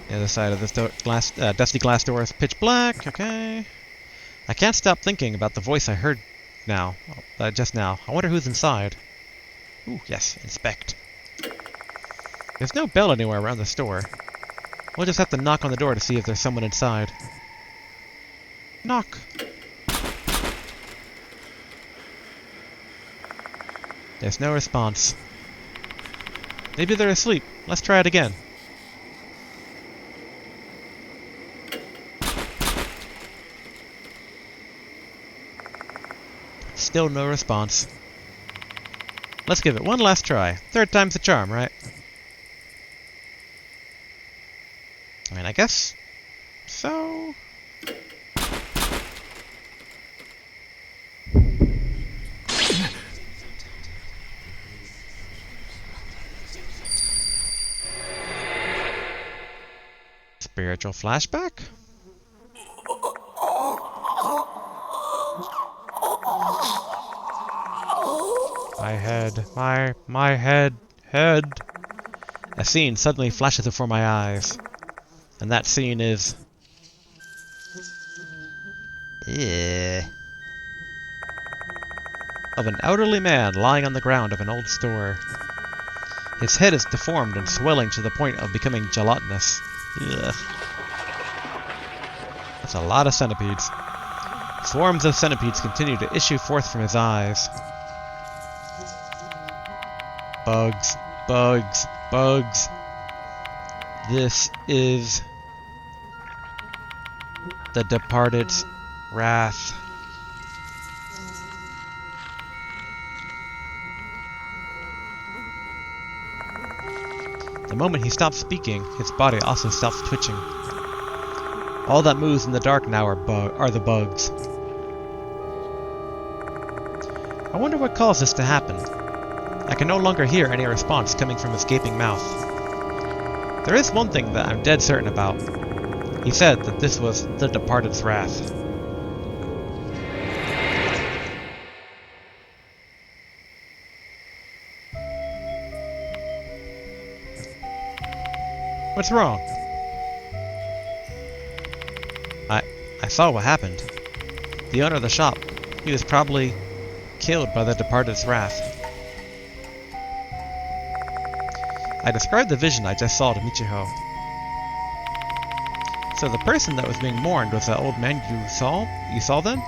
The other side of this dusty glass door is pitch black. Okay. I can't stop thinking about the voice I heard now. Just now. I wonder who's inside. Ooh, yes. Inspect. There's no bell anywhere around the store. We'll just have to knock on the door to see if there's someone inside. Knock. There's no response. Maybe they're asleep. Let's try it again. Still no response. Let's give it one last try. Third time's the charm, right? I mean, I guess so. Spiritual flashback? My head, my head. A scene suddenly flashes before my eyes. And that scene is... of an elderly man lying on the ground of an old store. His head is deformed and swelling to the point of becoming gelatinous. Ugh. That's a lot of centipedes. Swarms of centipedes continue to issue forth from his eyes. Bugs, bugs, bugs. This is the Departed's wrath. The moment he stops speaking, his body also stops twitching. All that moves in the dark now are the bugs. I wonder what caused this to happen. I can no longer hear any response coming from his gaping mouth. There is one thing that I'm dead certain about. He said that this was the Departed's wrath. What's wrong? I saw what happened. The owner of the shop, he was probably killed by the Departed's wrath. I described the vision I just saw to Michiho. So the person that was being mourned was that old man you saw then?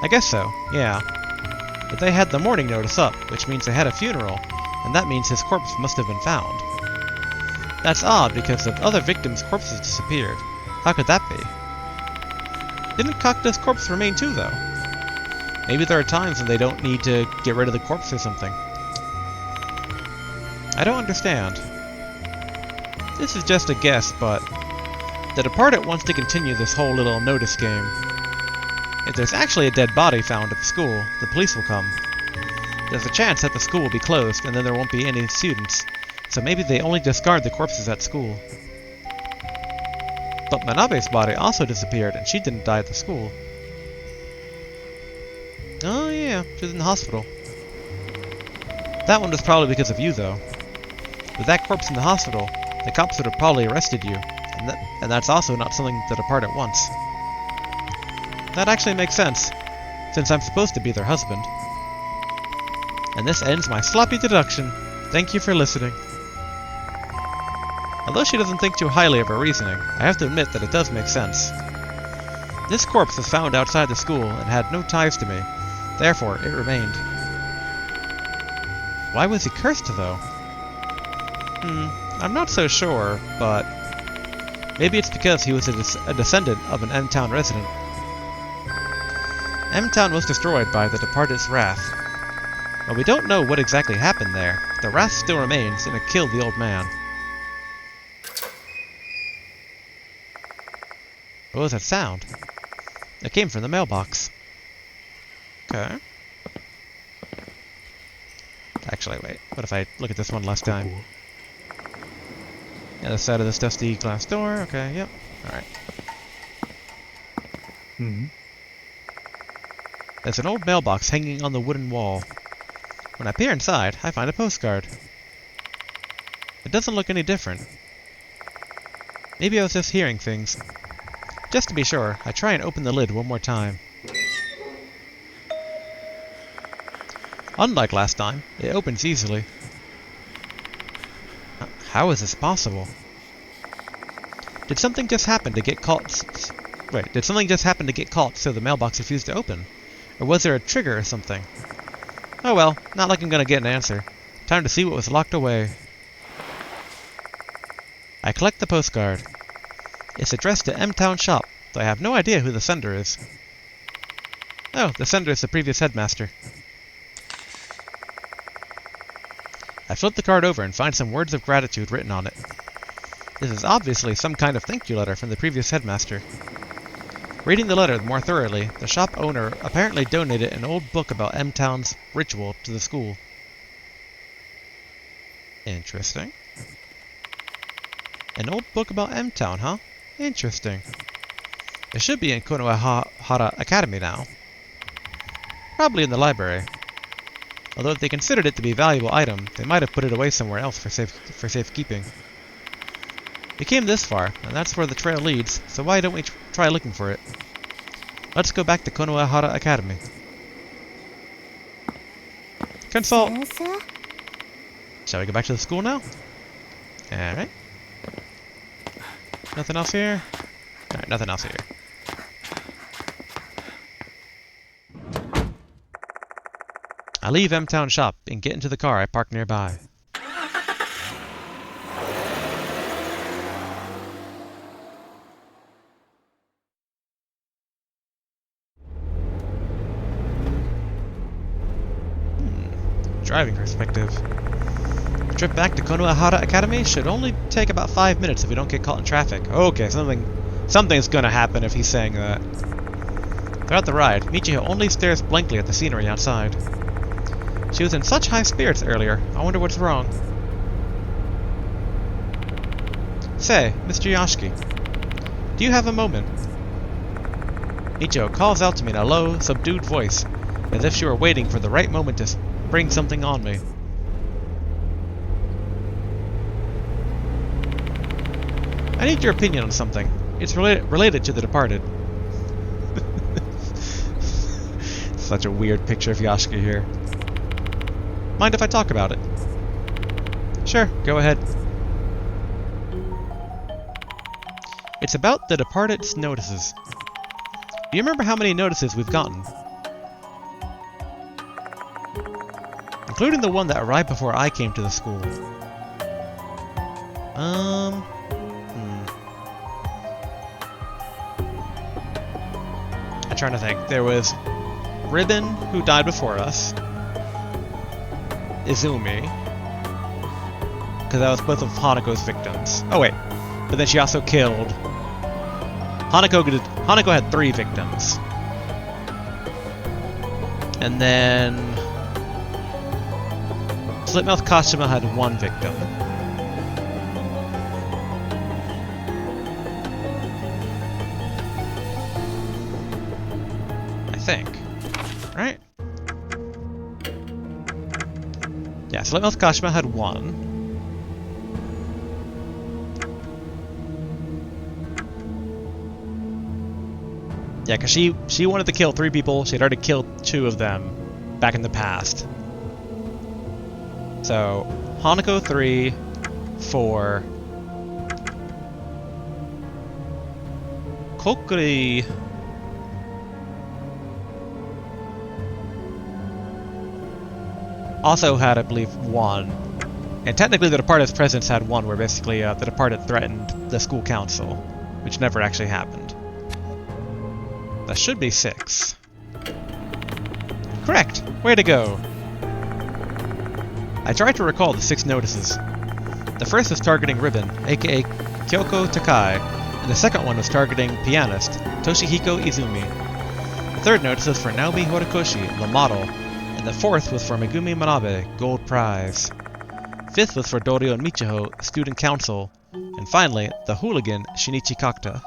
I guess so, yeah. But they had the mourning notice up, which means they had a funeral, and that means his corpse must have been found. That's odd because the other victims' corpses disappeared. How could that be? Didn't Kakta's corpse remain too, though? Maybe there are times when they don't need to get rid of the corpse or something. I don't understand. This is just a guess, but the Departed wants to continue this whole little notice game. If there's actually a dead body found at the school, the police will come. There's a chance that the school will be closed and then there won't be any students, so maybe they only discard the corpses at school. But Manabe's body also disappeared and she didn't die at the school. Oh yeah, she was in the hospital. That one was probably because of you, though. With that corpse in the hospital, the cops would have probably arrested you, and that's also not something the Departed wants. That actually makes sense, since I'm supposed to be their husband. And this ends my sloppy deduction. Thank you for listening. Although she doesn't think too highly of her reasoning, I have to admit that it does make sense. This corpse was found outside the school and had no ties to me, therefore it remained. Why was he cursed, though? I'm not so sure, but maybe it's because he was a descendant of an M-Town resident. M-Town was destroyed by the Departed's wrath. But we don't know what exactly happened there. The wrath still remains, and it killed the old man. What was that sound? It came from the mailbox. Okay. Actually, wait. What if I look at this one last time? The other side of this dusty glass door. Okay, yep. Alright. There's an old mailbox hanging on the wooden wall. When I peer inside, I find a postcard. It doesn't look any different. Maybe I was just hearing things. Just to be sure, I try and open the lid one more time. Unlike last time, it opens easily. How is this possible? Did something just happen to get caught? Wait, did something just happen to get caught so the mailbox refused to open? Or was there a trigger or something? Oh well, not like I'm gonna get an answer. Time to see what was locked away. I collect the postcard. It's addressed to M-Town Shop, though I have no idea who the sender is. Oh, the sender is the previous headmaster. I flip the card over and find some words of gratitude written on it. This is obviously some kind of thank you letter from the previous headmaster. Reading the letter more thoroughly, the shop owner apparently donated an old book about M-Town's ritual to the school. Interesting. An old book about M-Town, huh? Interesting. It should be in Konohara Academy now. Probably in the library. Although if they considered it to be a valuable item, they might have put it away somewhere else for safekeeping. We came this far, and that's where the trail leads, so why don't we try looking for it? Let's go back to Konohara Academy. Consult! Shall we go back to the school now? Alright. Nothing else here? Alright, nothing else here. I leave M-Town Shop and get into the car I park nearby. Driving perspective. The trip back to Konohara Academy should only take about 5 minutes if we don't get caught in traffic. Okay, something's gonna happen if he's saying that. Throughout the ride, Michiho only stares blankly at the scenery outside. She was in such high spirits earlier. I wonder what's wrong. Say, Mr. Yashiki, do you have a moment? Michiho calls out to me in a low, subdued voice, as if she were waiting for the right moment to bring something on me. I need your opinion on something. It's related to the departed. Such a weird picture of Yashiki here. Mind if I talk about it? Sure, go ahead. It's about the departed's notices. Do you remember how many notices we've gotten? Including the one that arrived before I came to the school. I'm trying to think. There was Ribbon, who died before us. Izumi. Because that was both of Hanako's victims. Oh wait. But then she also killed... Hanako had 3 victims. And then... Slipmouth Kashima had 1 victim. I think. Right? Yeah, Slipmouth Kashima had 1. Yeah, because she wanted to kill 3 people. She had already killed 2 of them back in the past. So, Hanako 3, 4. Kokuri... also had, I believe, 1. And technically the Departed's presence had one where basically the Departed threatened the school council, which never actually happened. That should be 6. Correct! Way to go! I tried to recall the 6 notices. The first was targeting Ribbon, aka Kyoko Takai, and the second one was targeting pianist, Toshihiko Izumi. The third notice was for Naomi Horikoshi, the model, and the fourth was for Megumi Manabe, gold prize. Fifth was for Dorio and Michiho, student council, and finally, the hooligan, Shinichi Kakta.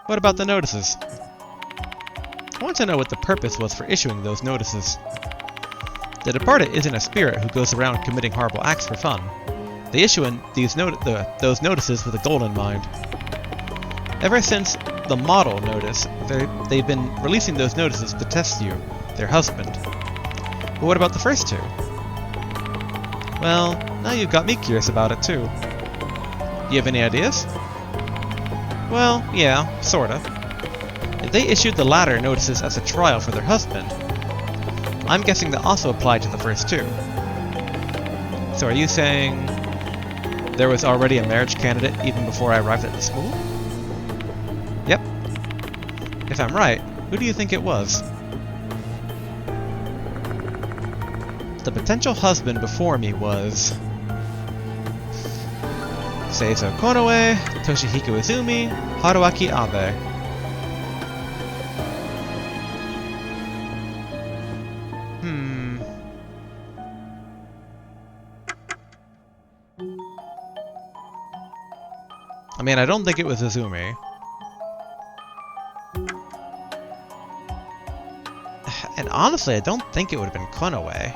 What about the notices? I want to know what the purpose was for issuing those notices. The Departed isn't a spirit who goes around committing horrible acts for fun. They issue those notices with a goal in mind. Ever since the model notice, they've been releasing those notices to test you, their husband. But what about the first 2? Well, now you've got me curious about it too. You have any ideas? Well, yeah, sorta. If they issued the latter notices as a trial for their husband, I'm guessing that also applied to the first 2. So are you saying there was already a marriage candidate even before I arrived at the school? Yep. If I'm right, who do you think it was? The potential husband before me was Seizo Konoe, Toshihiko Izumi, Haruaki Abe. I mean, I don't think it was Izumi. And honestly, I don't think it would have been Konoe.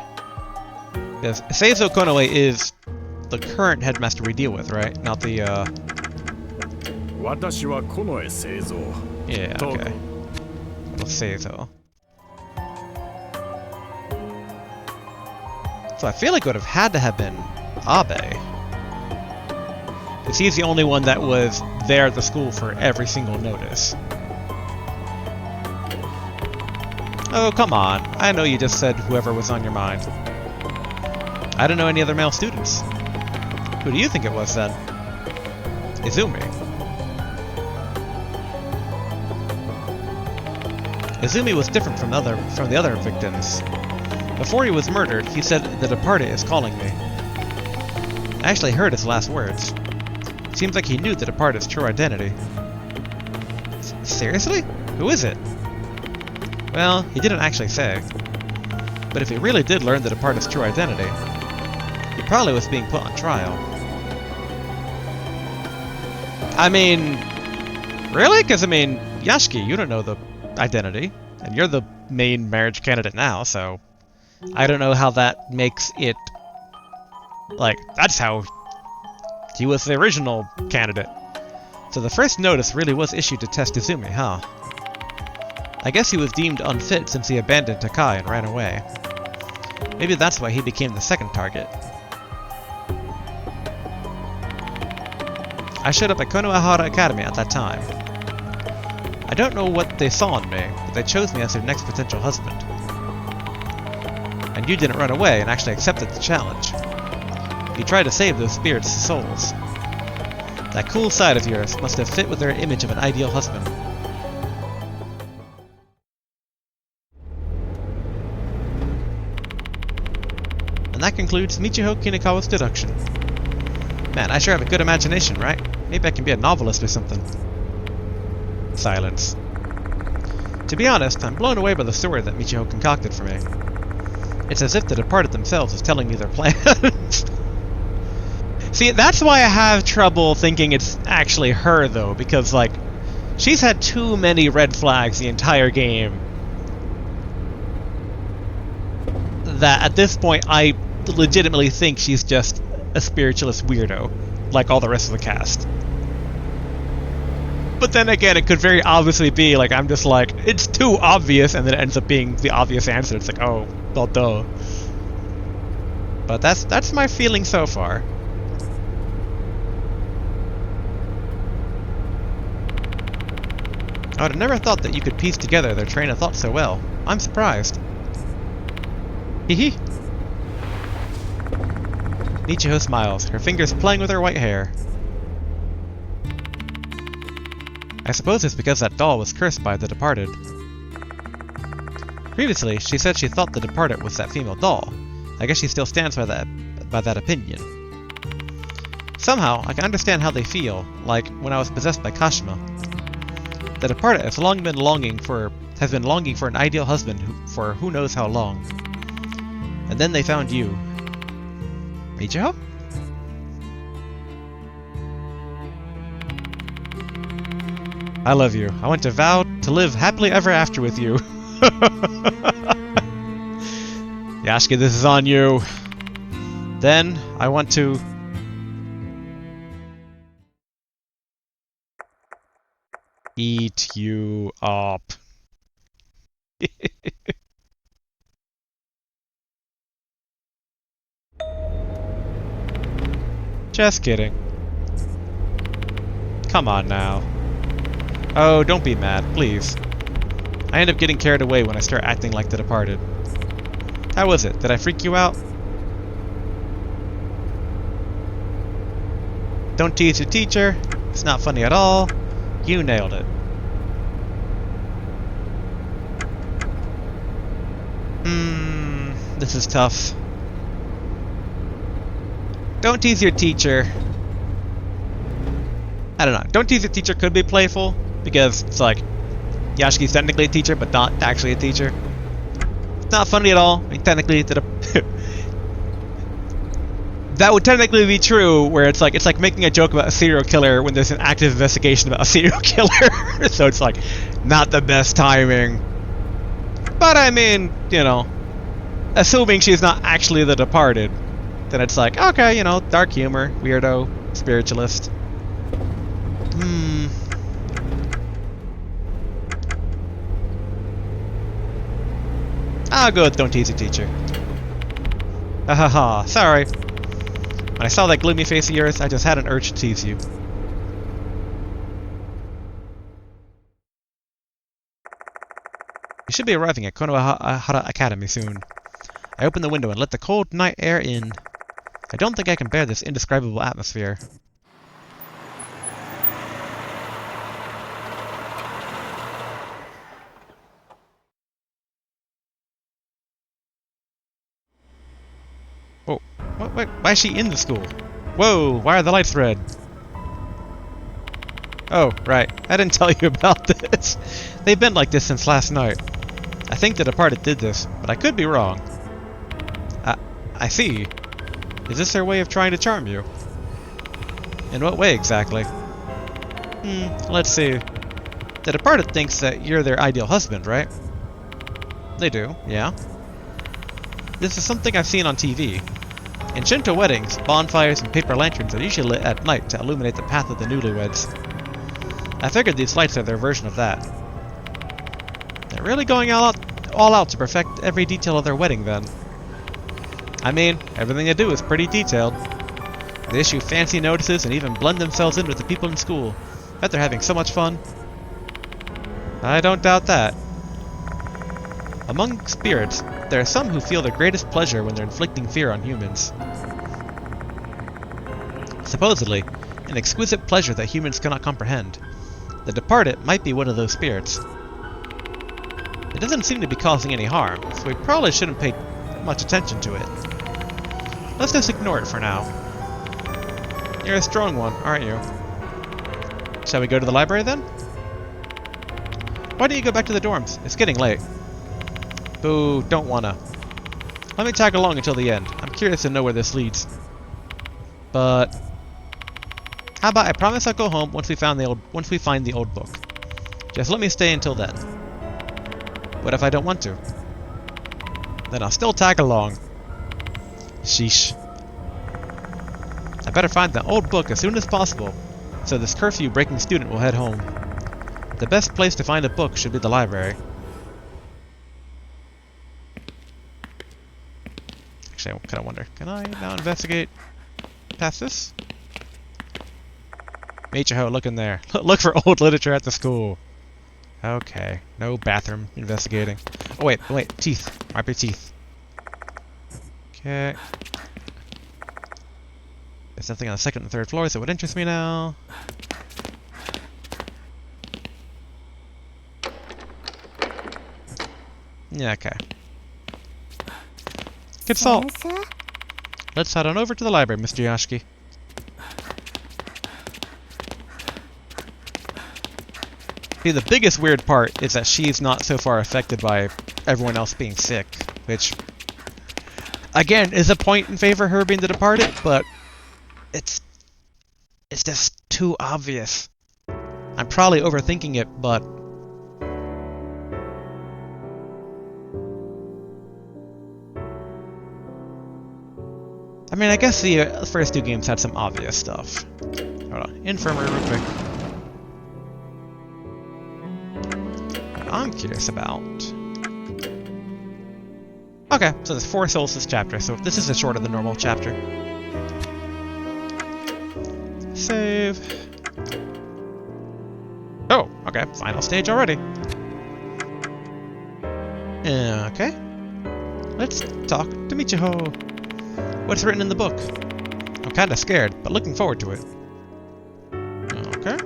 Because Seizo Konoe is the current headmaster we deal with, right? Not the, Yeah, okay. Well, Seizo. So I feel like it would have had to have been Abe. Because he's the only one that was there at the school for every single notice. Oh, come on. I know you just said whoever was on your mind. I don't know any other male students. Who do you think it was then? Izumi. Izumi was different from the other victims. Before he was murdered, he said, "The Departed is calling me." I actually heard his last words. Seems like he knew the Departed's true identity. Seriously? Who is it? Well, he didn't actually say. But if he really did learn the Departed's true identity, he probably was being put on trial. I mean, really? Because, I mean, Yashiki, you don't know the identity, and you're the main marriage candidate now, so I don't know how that makes it, like, that's how he was the original candidate. So the first notice really was issued to test Izumi, huh? I guess he was deemed unfit since he abandoned Takai and ran away. Maybe that's why he became the second target. I showed up at Konohara Academy at that time. I don't know what they saw in me, but they chose me as their next potential husband. And you didn't run away and actually accepted the challenge. You tried to save those spirits' souls. That cool side of yours must have fit with their image of an ideal husband. And that concludes Michiho Kinikawa's deduction. Man, I sure have a good imagination, right? Maybe I can be a novelist or something. Silence. To be honest, I'm blown away by the story that Michiho concocted for me. It's as if the Departed themselves is telling me their plans. See, that's why I have trouble thinking it's actually her, though, because, like, she's had too many red flags the entire game. That, at this point, I legitimately think she's just a spiritualist weirdo, like all the rest of the cast. But then again, it could very obviously be, like, I'm just like, it's too obvious, and then it ends up being the obvious answer. It's like, oh, well, duh. But that's my feeling so far. I would have never thought that you could piece together their train of thought so well. I'm surprised. Hehe. Michiho smiles, her fingers playing with her white hair. I suppose it's because that doll was cursed by the departed. Previously, she said she thought the departed was that female doll. I guess she still stands by that opinion. Somehow, I can understand how they feel, like when I was possessed by Kashima. The departed has been longing for an ideal husband for who knows how long. And then they found you. Michiho? I love you. I want to vow to live happily ever after with you. Yashiki, this is on you. Then, I want to... eat you up. Just kidding. Come on now. Oh, don't be mad, please. I end up getting carried away when I start acting like the departed. How was it? Did I freak you out? Don't tease your teacher. It's not funny at all. You nailed it. This is tough. Don't tease your teacher. I don't know. Don't tease your teacher could be playful, because it's like, Yashiki's technically a teacher, but not actually a teacher. It's not funny at all. I mean, technically, that would technically be true, where it's like making a joke about a serial killer when there's an active investigation about a serial killer. So it's like, not the best timing. But I mean, you know, assuming she's not actually the departed, then it's like, okay, you know, dark humor, weirdo, spiritualist. I'll go with don't tease your teacher. Haha, sorry. When I saw that gloomy face of yours, I just had an urge to tease you. You should be arriving at Konohara Academy soon. I open the window and let the cold night air in. I don't think I can bear this indescribable atmosphere. Oh, why is she in the school? Whoa, why are the lights red? Oh, right. I didn't tell you about this. They've been like this since last night. I think the departed did this, but I could be wrong. I see. Is this their way of trying to charm you? In what way exactly? Let's see. The departed thinks that you're their ideal husband, right? They do, yeah. This is something I've seen on TV. In Shinto weddings, bonfires and paper lanterns are usually lit at night to illuminate the path of the newlyweds. I figured these lights are their version of that. They're really going all out to perfect every detail of their wedding then. I mean, everything they do is pretty detailed. They issue fancy notices and even blend themselves in with the people in school. Bet they're having so much fun. I don't doubt that. Among spirits, there are some who feel the greatest pleasure when they're inflicting fear on humans. Supposedly, an exquisite pleasure that humans cannot comprehend. The departed might be one of those spirits. It doesn't seem to be causing any harm, so we probably shouldn't pay much attention to it. Let's just ignore it for now. You're a strong one, aren't you? Shall we go to the library then? Why don't you go back to the dorms? It's getting late. Boo, don't wanna. Let me tag along until the end. I'm curious to know where this leads. But how about I promise I'll go home once we find the old book. Just let me stay until then. What if I don't want to? Then I'll still tag along. Sheesh. I better find the old book as soon as possible, so this curfew-breaking student will head home. The best place to find a book should be the library. Actually, I kind of wonder, can I now investigate past this? Michiho, look in there. Look for old literature at the school. Okay, no bathroom investigating. Oh wait, teeth. Might be teeth. Okay. There's nothing on the second and third floors that would interest me now. Yeah, okay. Good salt. Let's head on over to the library, Mr. Yashiki. See, the biggest weird part is that she's not so far affected by everyone else being sick, which, again, is a point in favor of her being the departed, but it's just too obvious. I'm probably overthinking it, but I mean, I guess the first two games had some obvious stuff. Hold on, infirmary real quick. What I'm curious about. Okay, so there's 4 souls this chapter, so this is a shorter than normal chapter. Save. Oh, okay, final stage already. Okay. Let's talk to Michiho. What's written in the book? I'm kinda scared, but looking forward to it. Okay.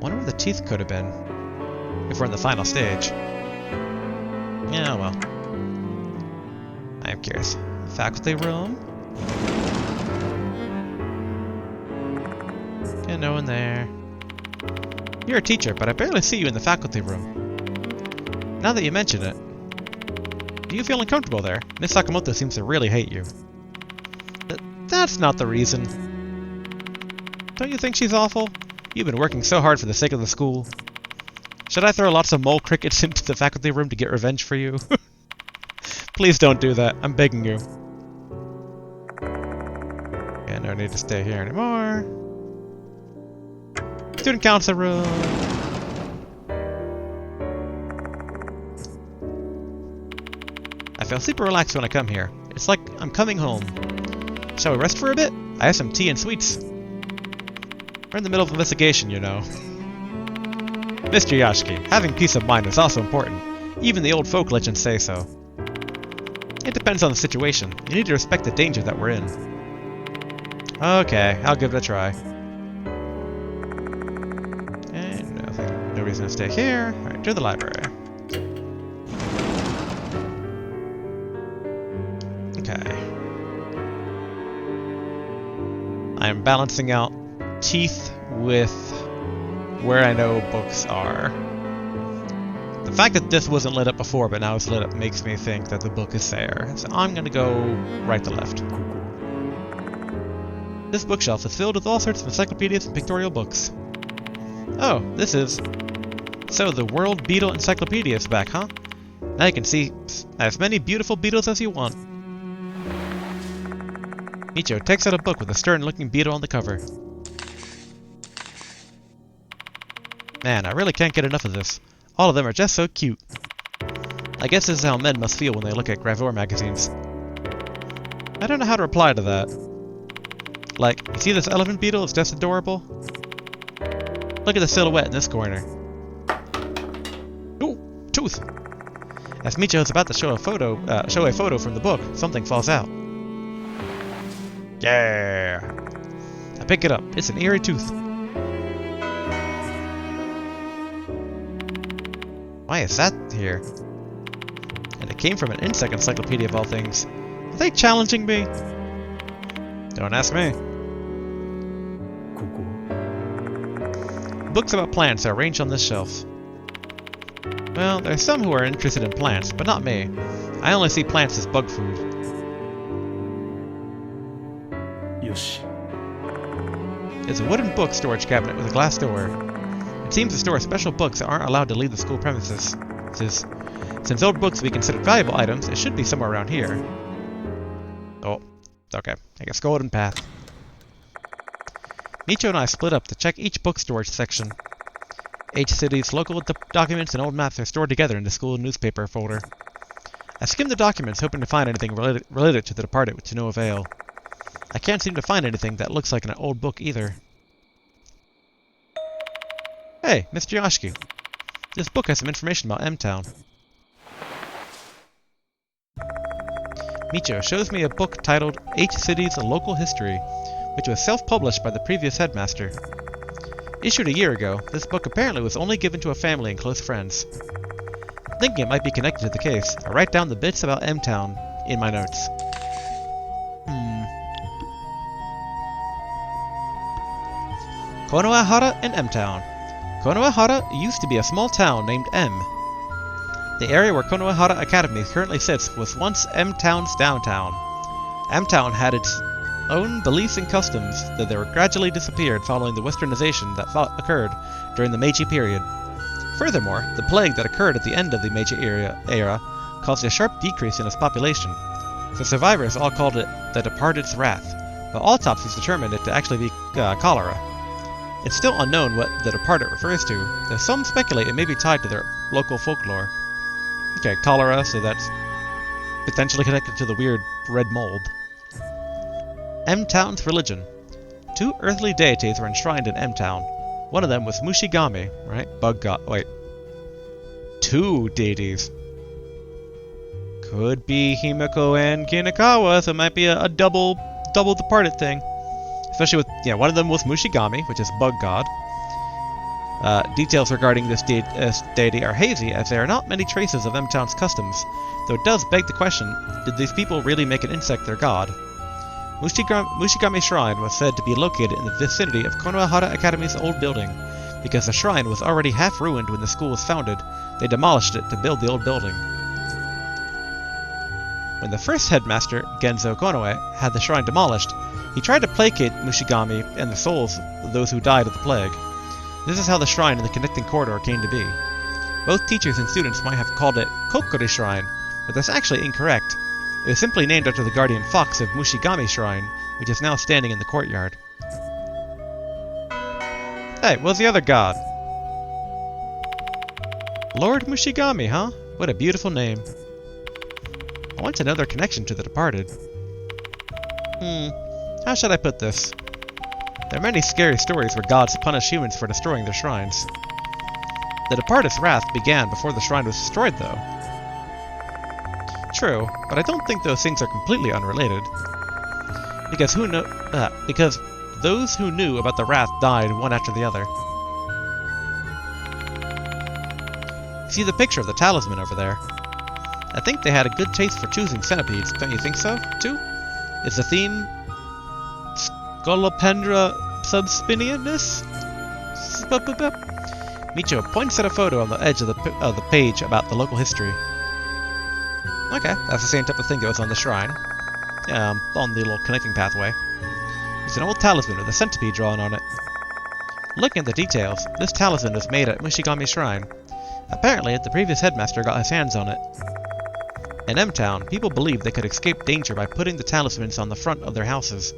Wonder where the teeth could have been. If we're in the final stage. Yeah, well. I'm curious. Faculty room? Yeah, no one there. You're a teacher, but I barely see you in the faculty room. Now that you mention it, do you feel uncomfortable there? Miss Sakamoto seems to really hate you. That's not the reason. Don't you think she's awful? You've been working so hard for the sake of the school. Should I throw lots of mole crickets into the faculty room to get revenge for you? Please don't do that. I'm begging you. Yeah, no need to stay here anymore. Student council room. I feel super relaxed when I come here. It's like I'm coming home. Shall we rest for a bit? I have some tea and sweets. We're in the middle of an investigation, you know. Mr. Yashiki, having peace of mind is also important. Even the old folk legends say so. It depends on the situation. You need to respect the danger that we're in. Okay, I'll give it a try. And nothing. No reason to stay here. Alright, to the library. Okay. I am balancing out teeth with where I know books are. The fact that this wasn't lit up before, but now it's lit up, makes me think that the book is there. So I'm gonna go right to left. This bookshelf is filled with all sorts of encyclopedias and pictorial books. Oh, this is... So the World Beetle Encyclopedia is back, huh? Now you can see as many beautiful beetles as you want. Michiho takes out a book with a stern-looking beetle on the cover. Man, I really can't get enough of this. All of them are just so cute. I guess this is how men must feel when they look at gravure magazines. I don't know how to reply to that. Like, you see this elephant beetle? It's just adorable. Look at the silhouette in this corner. Ooh, tooth! As Michiho's about to show a photo from the book, something falls out. Yeah! I pick it up. It's an eerie tooth. Why is that here? And it came from an insect encyclopedia of all things. Are they challenging me? Don't ask me. Books about plants are arranged on this shelf. Well, there's some who are interested in plants, but not me. I only see plants as bug food. Yoshi. It's a wooden book storage cabinet with a glass door. It seems to store special books that aren't allowed to leave the school premises. Since old books be considered valuable items, it should be somewhere around here. Oh, okay. I guess golden path. Michiho and I split up to check each book storage section. Each city's local documents and old maps are stored together in the school newspaper folder. I skimmed the documents, hoping to find anything related to the departed, to no avail. I can't seem to find anything that looks like an old book either. Hey, Mr. Yashiki. This book has some information about M-Town. Michiho shows me a book titled 8 Cities of Local History, which was self-published by the previous headmaster. Issued a year ago, this book apparently was only given to a family and close friends. Thinking it might be connected to the case, I write down the bits about M-Town in my notes. Konohara and M-Town. Konohara used to be a small town named M. The area where Konohara Academy currently sits was once M-Town's downtown. M-Town had its own beliefs and customs that they were gradually disappeared following the westernization that occurred during the Meiji period. Furthermore, the plague that occurred at the end of the Meiji era caused a sharp decrease in its population. The survivors all called it the Departed's Wrath, but autopsies determined it to actually be cholera. It's still unknown what the Departed refers to, though some speculate it may be tied to their local folklore. Okay, cholera, so that's potentially connected to the weird red mold. M-Town's religion. 2 earthly deities were enshrined in M-Town. One of them was Mushigami, right? Bug god. Wait. 2 deities. Could be Himiko and Kinakawa, so it might be a double Departed thing. Especially with, one of them was Mushigami, which is bug god. Details regarding this deity are hazy, as there are not many traces of M-Town's customs, though it does beg the question, did these people really make an insect their god? Mushigami Shrine was said to be located in the vicinity of Konohara Academy's old building. Because the shrine was already half ruined when the school was founded, they demolished it to build the old building. When the first headmaster, Genzo Konoe, had the shrine demolished, he tried to placate Mushigami and the souls of those who died of the plague. This is how the shrine and the connecting corridor came to be. Both teachers and students might have called it Kokori Shrine, but that's actually incorrect. It was simply named after the guardian fox of Mushigami Shrine, which is now standing in the courtyard. Hey, what's the other god? Lord Mushigami, huh? What a beautiful name. I want to know their connection to the departed. How should I put this? There are many scary stories where gods punish humans for destroying their shrines. The Departed's wrath began before the shrine was destroyed, though. True, but I don't think those things are completely unrelated. Because those who knew about the wrath died one after the other. See the picture of the talisman over there? I think they had a good taste for choosing centipedes, don't you think so, too? Is the theme Scolopendra subspinianus? Michiho points at a photo on the edge of the page about the local history. Okay, that's the same type of thing that was on the shrine. On the little connecting pathway. It's an old talisman with a centipede drawn on it. Looking at the details, this talisman was made at Mushigami Shrine. Apparently, the previous headmaster got his hands on it. In M-Town, people believed they could escape danger by putting the talismans on the front of their houses.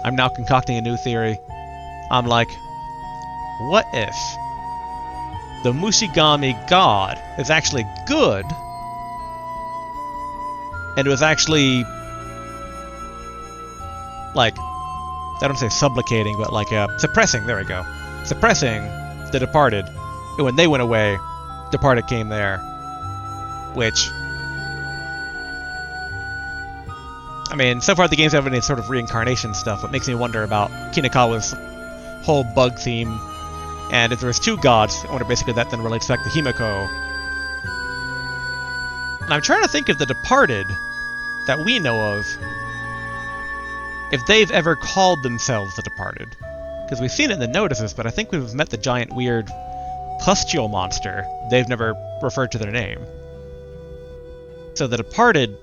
I'm now concocting a new theory. I'm like, what if the Mushigami god is actually good, and it was actually, like, I don't say supplicating, but like suppressing, there we go. Suppressing the departed, and when they went away, departed came there. Which, I mean, so far the games have any sort of reincarnation stuff, but makes me wonder about Kinakawa's whole bug theme. And if there's 2 gods, I wonder basically that then relates back to Himiko. And I'm trying to think of the departed that we know of, if they've ever called themselves the departed. Because we've seen it in the notices, but I think we've met the giant weird pustule monster. They've never referred to their name. So the departed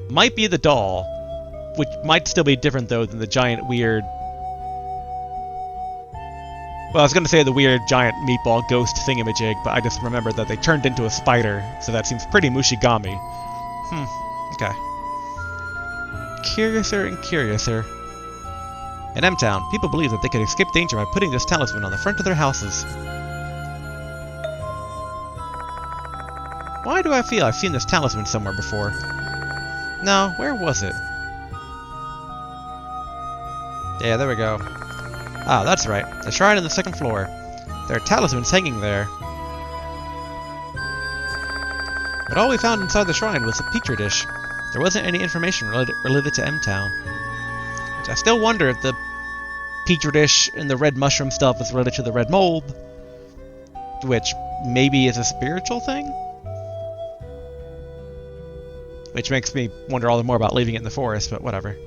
might be the doll, which might still be different though than the giant weird... Well, I was going to say the weird giant meatball ghost thingamajig, but I just remembered that they turned into a spider, so that seems pretty Mushigami. Okay. Curiouser and curiouser. In M-Town, people believe that they could escape danger by putting this talisman on the front of their houses. Why do I feel I've seen this talisman somewhere before? No, where was it? Yeah, there we go. Ah, that's right. The shrine on the 2nd floor. There are talismans hanging there. But all we found inside the shrine was a petri dish. There wasn't any information related to M-Town. Which I still wonder if the petri dish and the red mushroom stuff is related to the red mold, which maybe is a spiritual thing? Which makes me wonder all the more about leaving it in the forest, but whatever.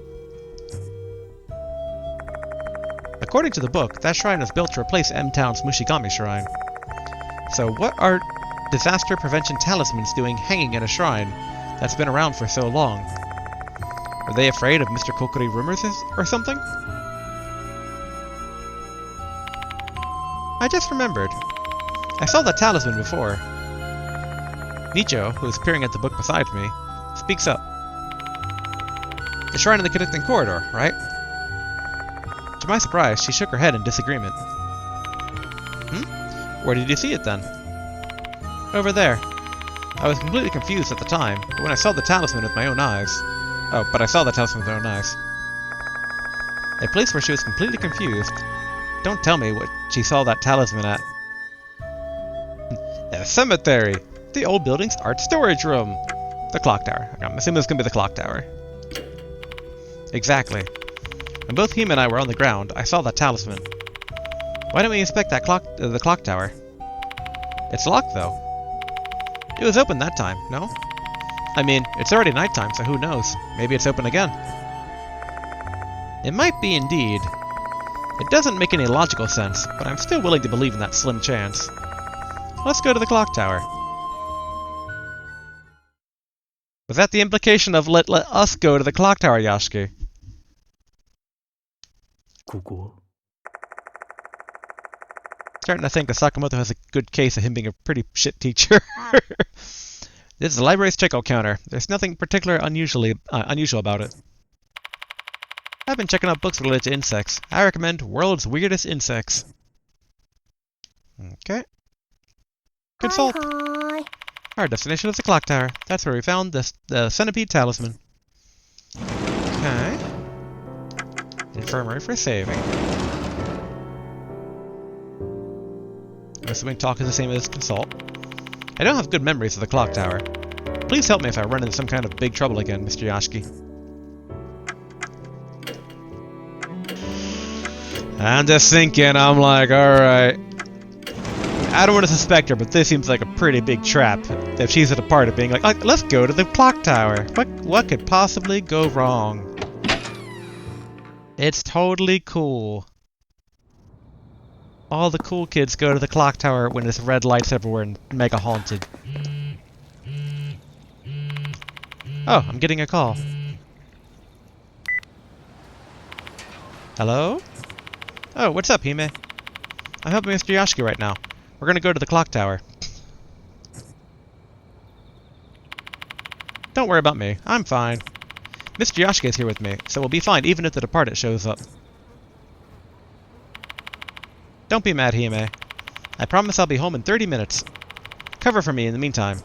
According to the book, that shrine was built to replace M-Town's Mushigami shrine. So what are disaster prevention talismans doing hanging in a shrine that's been around for so long? Are they afraid of Mr. Kokori rumors or something? I just remembered. I saw that talisman before. Michiho, who is peering at the book beside me, speaks up. The shrine in the connecting corridor, right? To my surprise, she shook her head in disagreement. Where did you see it then? Over there. I was completely confused at the time, but when I saw the talisman with my own eyes... Oh, but I saw the talisman with my own eyes. A place where she was completely confused. Don't tell me what she saw that talisman at. A cemetery! The old building's art storage room! The clock tower. I'm assuming it's gonna be the clock tower. Exactly. When both Hime and I were on the ground, I saw that talisman. Why don't we inspect that the clock tower? It's locked, though. It was open that time, no? I mean, it's already nighttime, so who knows? Maybe it's open again. It might be indeed. It doesn't make any logical sense, but I'm still willing to believe in that slim chance. Let's go to the clock tower. Was that the implication of let us go to the clock tower, Yashiki? ここ Starting to think that Sakamoto has a good case of him being a pretty shit teacher. This is the library's checkout counter. There's nothing particularly unusual about it. I've been checking out books related to insects. I recommend World's Weirdest Insects. Okay. Consult. Hi. Our destination is the clock tower. That's where we found the centipede talisman. Okay. Infirmary for saving. I'm assuming talk is the same as consult. I don't have good memories of the clock tower. Please help me if I run into some kind of big trouble again, Mr. Yashiki. I'm just thinking, I'm like, alright. I don't want to suspect her, but this seems like a pretty big trap. If she's at a part of being like, let's go to the clock tower. What could possibly go wrong? It's totally cool. All the cool kids go to the clock tower when there's red lights everywhere and mega haunted. Oh, I'm getting a call. Hello? Oh, what's up, Hime? I'm helping Mr. Yashiki right now. We're gonna go to the clock tower. Don't worry about me. I'm fine. Mr. Yashiki is here with me, so we'll be fine even if the departed shows up. Don't be mad, Hime. I promise I'll be home in 30 minutes. Cover for me in the meantime.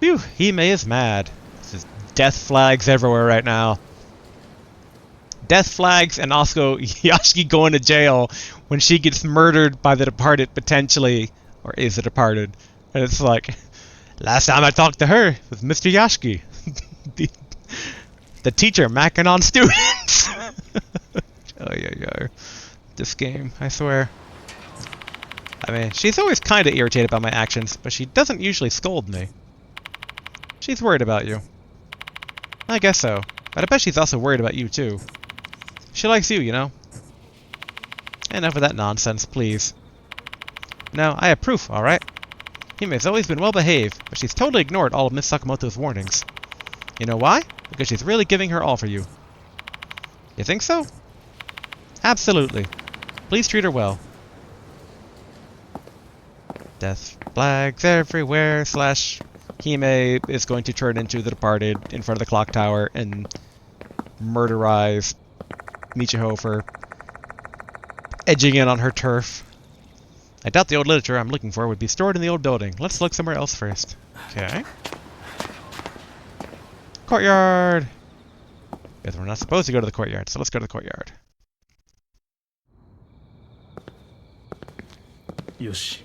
Phew, Hime is mad. There's death flags everywhere right now. Death flags and also Yashiki going to jail when she gets murdered by the departed potentially. Or is the departed. And it's like, last time I talked to her was Mr. Yashiki. the teacher macking on students. Oh yeah. This game, I swear. I mean, she's always kind of irritated by my actions, but she doesn't usually scold me. She's worried about you. I guess so, but I bet she's also worried about you too. She likes you, you know? Enough of that nonsense, please. No, I have proof, alright? Hime's always been well behaved, but she's totally ignored all of Miss Sakamoto's warnings. You know why? Because she's really giving her all for you. You think so? Absolutely. Please treat her well. Death flags everywhere, / Hime is going to turn into the departed in front of the clock tower and murderize Michiho for edging in on her turf. I doubt the old literature I'm looking for would be stored in the old building. Let's look somewhere else first. Okay. Courtyard! Guess we're not supposed to go to the courtyard, so let's go to the courtyard. よし。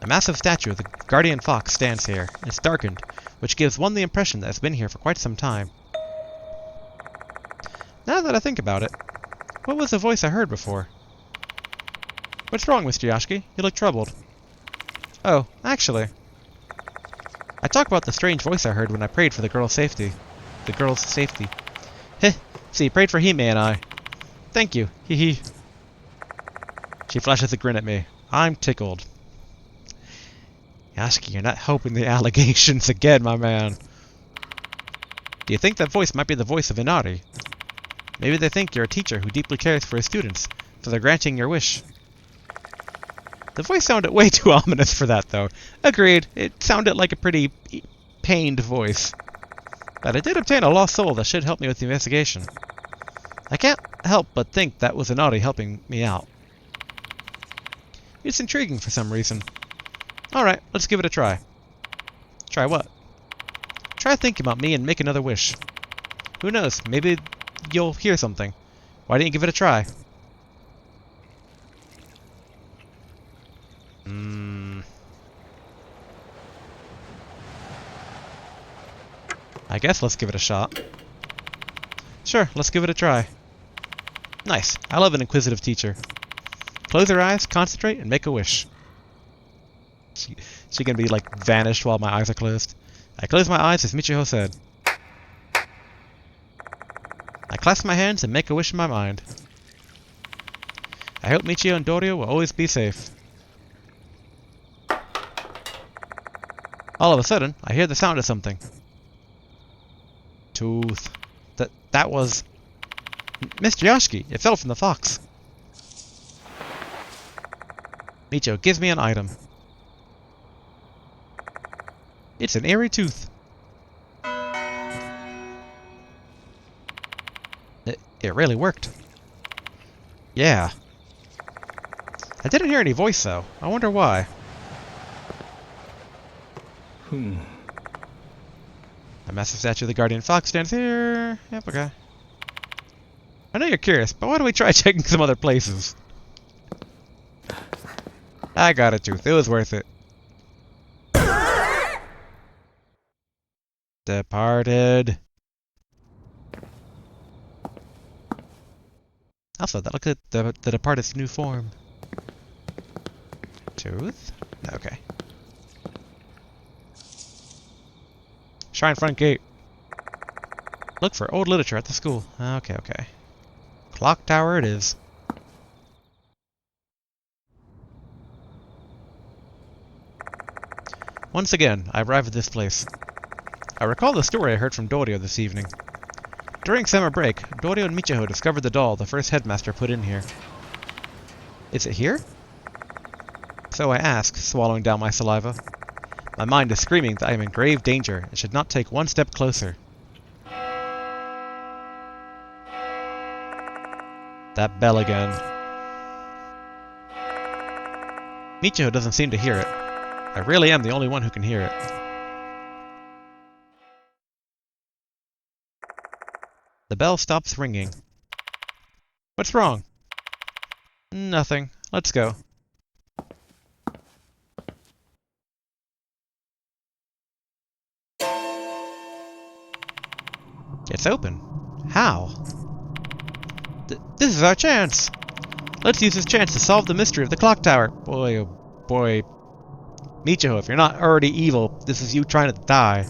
A massive statue of the guardian fox stands here. It's darkened, which gives one the impression that it's been here for quite some time. Now that I think about it, what was the voice I heard before? What's wrong, Mr. Yashiki? You look troubled. Oh, actually, I talk about the strange voice I heard when I prayed for the girl's safety. The girl's safety. Heh, see, prayed for Hime and I. Thank you, hee hee. She flashes a grin at me. I'm tickled. Yashiki, you're not helping the allegations again, my man. Do you think that voice might be the voice of Inari? Maybe they think you're a teacher who deeply cares for his students, so they're granting your wish. The voice sounded way too ominous for that, though. Agreed, it sounded like a pretty pained voice. But I did obtain a lost soul that should help me with the investigation. I can't help but think that was Inari helping me out. It's intriguing for some reason. Alright, let's give it a try. Try what? Try thinking about me and make another wish. Who knows, maybe you'll hear something. Why didn't you give it a try? I guess let's give it a shot. Sure, let's give it a try. Nice. I love an inquisitive teacher. Close your eyes, concentrate, and make a wish. She can be like vanished while my eyes are closed. I close my eyes as Michiho said. I clasp my hands and make a wish in my mind. I hope Michiho and Dorio will always be safe. All of a sudden, I hear the sound of something. Tooth. That was... Mr. Yashiki! It fell from the fox! Michiho gives me an item. It's an airy tooth. It really worked. Yeah. I didn't hear any voice, though. I wonder why. A massive statue of the guardian fox stands here. Yep, okay. I know you're curious, but why don't we try checking some other places? I got a tooth. It was worth it. Departed. Also, that looks at the Departed's new form. Tooth? Okay. Shrine front gate. Look for old literature at the school. Okay, okay. Clock tower it is. Once again, I arrive at this place. I recall the story I heard from Dorio this evening. During summer break, Dorio and Michiho discovered the doll the first headmaster put in here. Is it here? So I ask, swallowing down my saliva. My mind is screaming that I am in grave danger and should not take one step closer. That bell again. Michiho doesn't seem to hear it. I really am the only one who can hear it. The bell stops ringing. What's wrong? Nothing. Let's go. It's open. How? This is our chance! Let's use this chance to solve the mystery of the clock tower. Boy, oh boy. Michiho, if you're not already evil, this is you trying to die.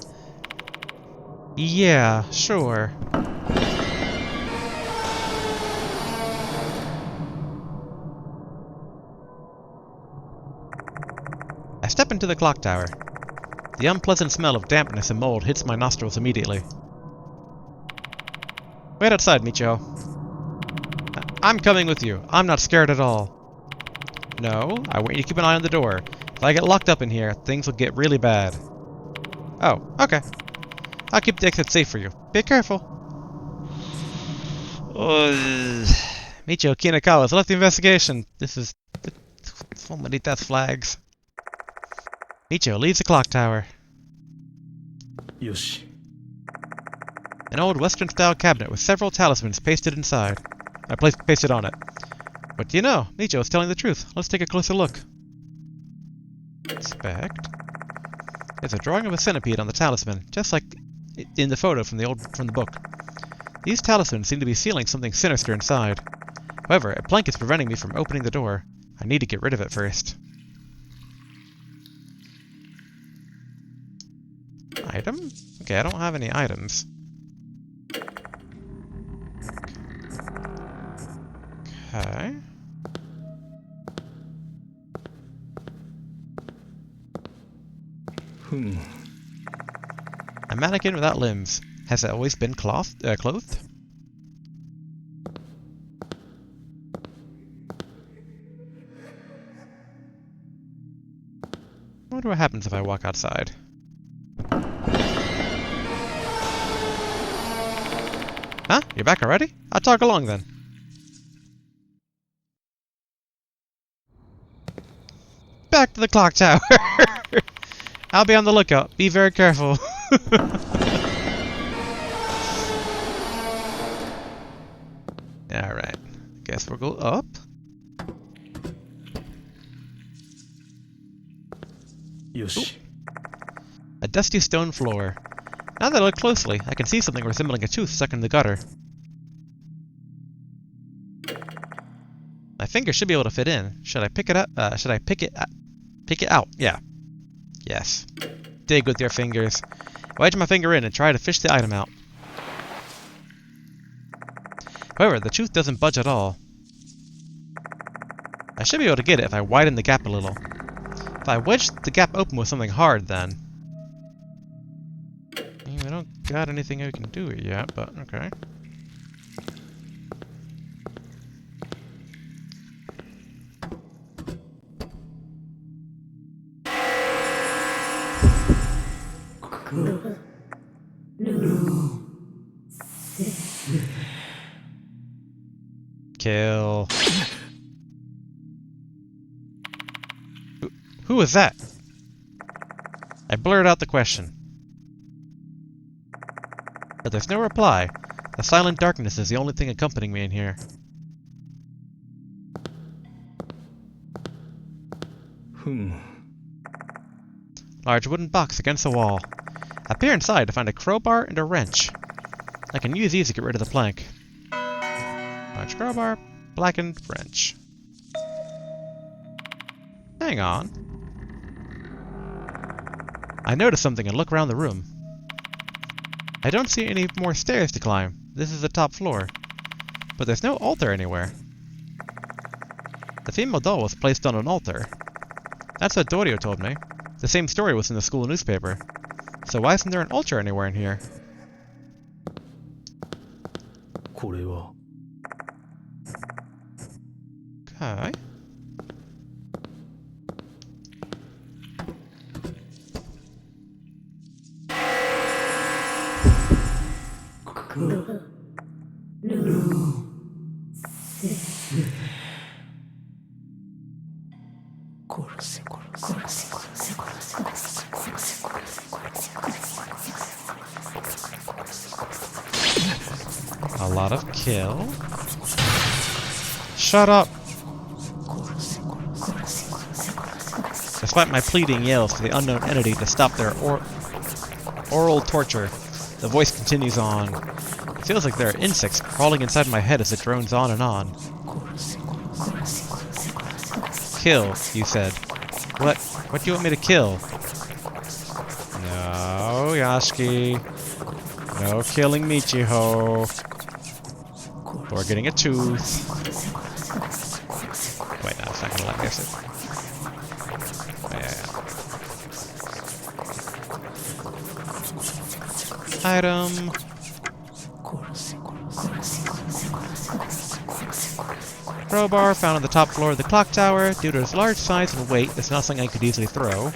Yeah, sure. I step into the clock tower. The unpleasant smell of dampness and mold hits my nostrils immediately. Wait outside, Michiho. I'm coming with you. I'm not scared at all. No, I want you to keep an eye on the door. If I get locked up in here, things will get really bad. Oh, okay. I'll keep the exit safe for you. Be careful. Michiho Kinakawa has left the investigation. This is... so many death flags. Michiho leaves the clock tower. よし。 An old Western-style cabinet with several talismans pasted inside. Pasted on it. What do you know? Michiho is telling the truth. Let's take a closer look. Inspect. There's a drawing of a centipede on the talisman, just like in the photo from the book. These talismans seem to be sealing something sinister inside. However, a plank is preventing me from opening the door. I need to get rid of it first. Item? Okay, I don't have any items. Okay. A mannequin without limbs. Has it always been clothed? I wonder what happens if I walk outside. Huh? You're back already? I'll talk along then. Back to the clock tower! I'll be on the lookout. Be very careful. Alright. Guess we'll go up. Yoshi. A dusty stone floor. Now that I look closely, I can see something resembling a tooth stuck in the gutter. My finger should be able to fit in. Should I pick it up? Should I pick it out? Yeah. Yes. Dig with your fingers. Wedge my finger in and try to fish the item out. However, the tooth doesn't budge at all. I should be able to get it if I widen the gap a little. If I wedge the gap open with something hard, then... We don't got anything we can do it yet, but okay. Kill. Who was that? I blurted out the question. But there's no reply. The silent darkness is the only thing accompanying me in here. Large wooden box against the wall. I peer inside to find a crowbar and a wrench. I can use these to get rid of the plank. Large crowbar, blackened wrench. Hang on. I notice something and look around the room. I don't see any more stairs to climb. This is the top floor. But there's no altar anywhere. The female doll was placed on an altar. That's what Dorio told me. The same story was in the school newspaper. So why isn't there an altar anywhere in here? Okay. A lot of kill. Shut up! Despite my pleading yells to the unknown entity to stop their oral torture, the voice continues on. It feels like there are insects crawling inside my head as it drones on and on. Kill, you said. What? What do you want me to kill? No, Yashiki. No killing Michiho. Or getting a tooth. Wait, no, it's not gonna let me. Yeah. Item. Crowbar found on the top floor of the clock tower. Due to its large size and weight, it's not something I could easily throw.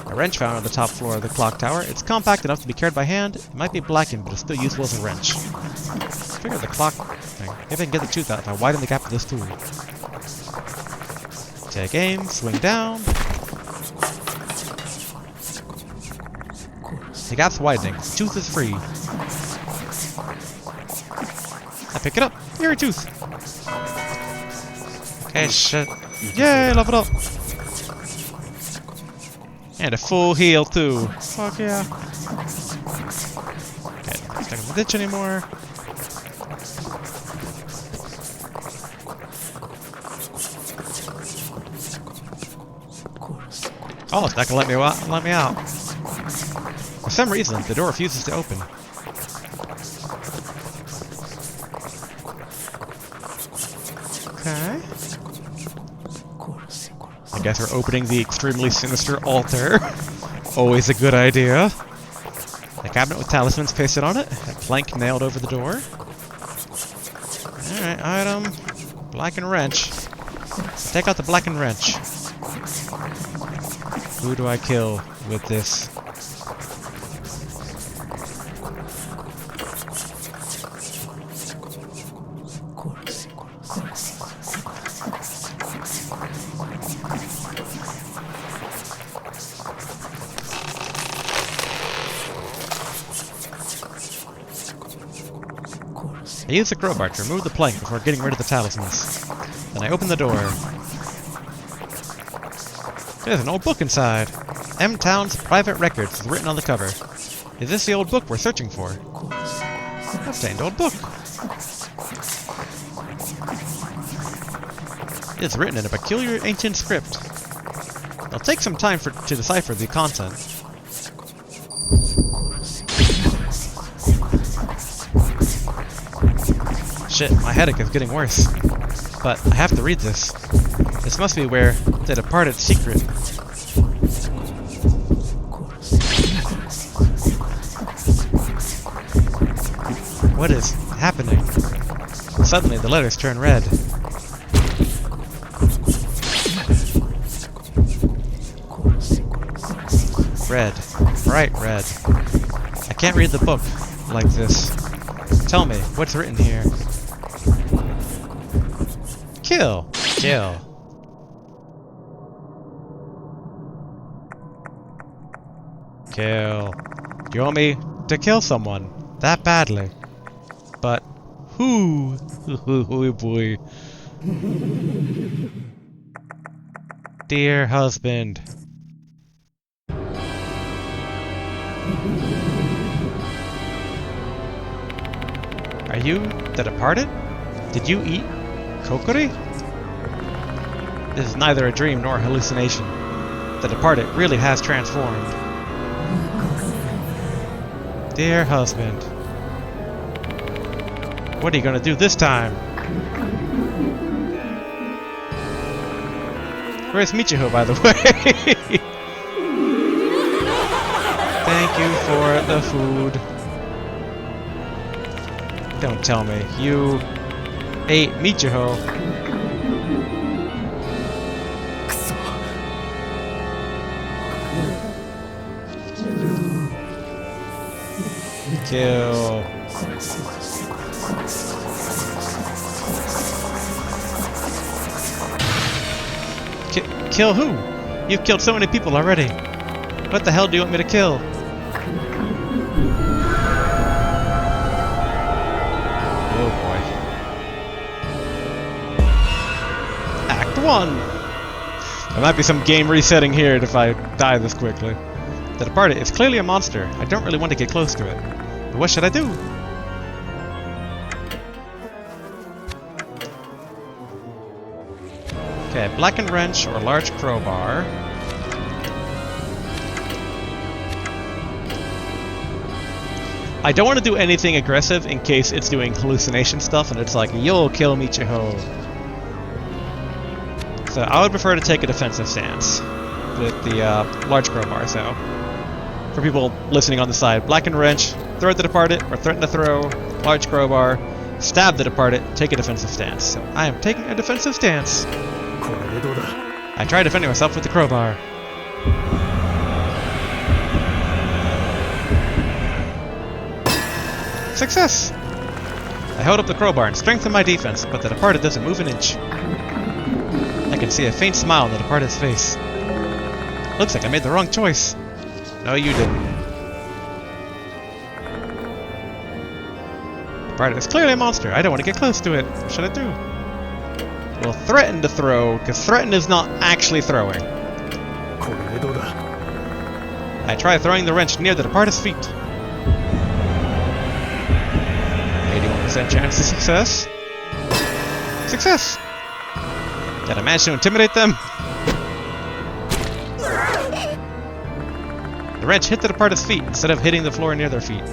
A wrench found on the top floor of the clock tower. It's compact enough to be carried by hand. It might be blackened, but it's still useful as a wrench. I figure the clock thing. Maybe I can get the tooth out if I widen the gap of this tool. Take aim, swing down. The gap's widening. Tooth is free. I pick it up. Here, a tooth. Hey, shit. Yay, leveled up! And a full heal, too. Fuck yeah. Okay, not stuck in the ditch anymore. Oh, it's not gonna let me out. For some reason, the door refuses to open. Okay. I guess we're opening the extremely sinister altar. Always a good idea. A cabinet with talismans pasted on it. A plank nailed over the door. Alright, item. Blackened wrench. Take out the blackened wrench. Who do I kill with this? I use the crowbar to remove the plank before getting rid of the talismans. Then I open the door. There's an old book inside. M. Town's Private Records is written on the cover. Is this the old book we're searching for? A stained old book. It's written in a peculiar ancient script. It'll take some time to decipher the content. Shit, my headache is getting worse. But I have to read this. This must be where the departed secret. What is happening? Suddenly the letters turn red. Red. Bright red. I can't read the book like this. Tell me, what's written here? Kill! Kill. Kill. Do you want me to kill someone that badly? But who? Oh boy. Dear husband. Are you the departed? Did you eat Kokori? This is neither a dream nor a hallucination. The departed really has transformed. Dear husband. What are you gonna do this time? Where's Michiho, by the way? Thank you for the food. Don't tell me. You ate Michiho. Kill. Kill who? You've killed so many people already. What the hell do you want me to kill? Oh boy. Act 1! There might be some game resetting here if I die this quickly. The departed is clearly a monster. I don't really want to get close to it. But what should I do? Okay, blackened wrench or large crowbar. I don't want to do anything aggressive in case it's doing hallucination stuff and it's like, you'll kill Michiho. So I would prefer to take a defensive stance with the large crowbar, so. For people listening on the side, blackened wrench, throw at the departed, or threaten to throw, large crowbar, stab the departed, take a defensive stance. So I am taking a defensive stance. I try defending myself with the crowbar. Success! I held up the crowbar and strengthened my defense, but the departed doesn't move an inch. I can see a faint smile on the departed's face. Looks like I made the wrong choice. No, you didn't. The departed is clearly a monster. I don't want to get close to it. What should I do? will threaten to throw, because threaten is not actually throwing. これでどうだ I try throwing the wrench near the departed's feet. 81% chance of success. Success! Did I manage to intimidate them? The wrench hit the departed's feet instead of hitting the floor near their feet.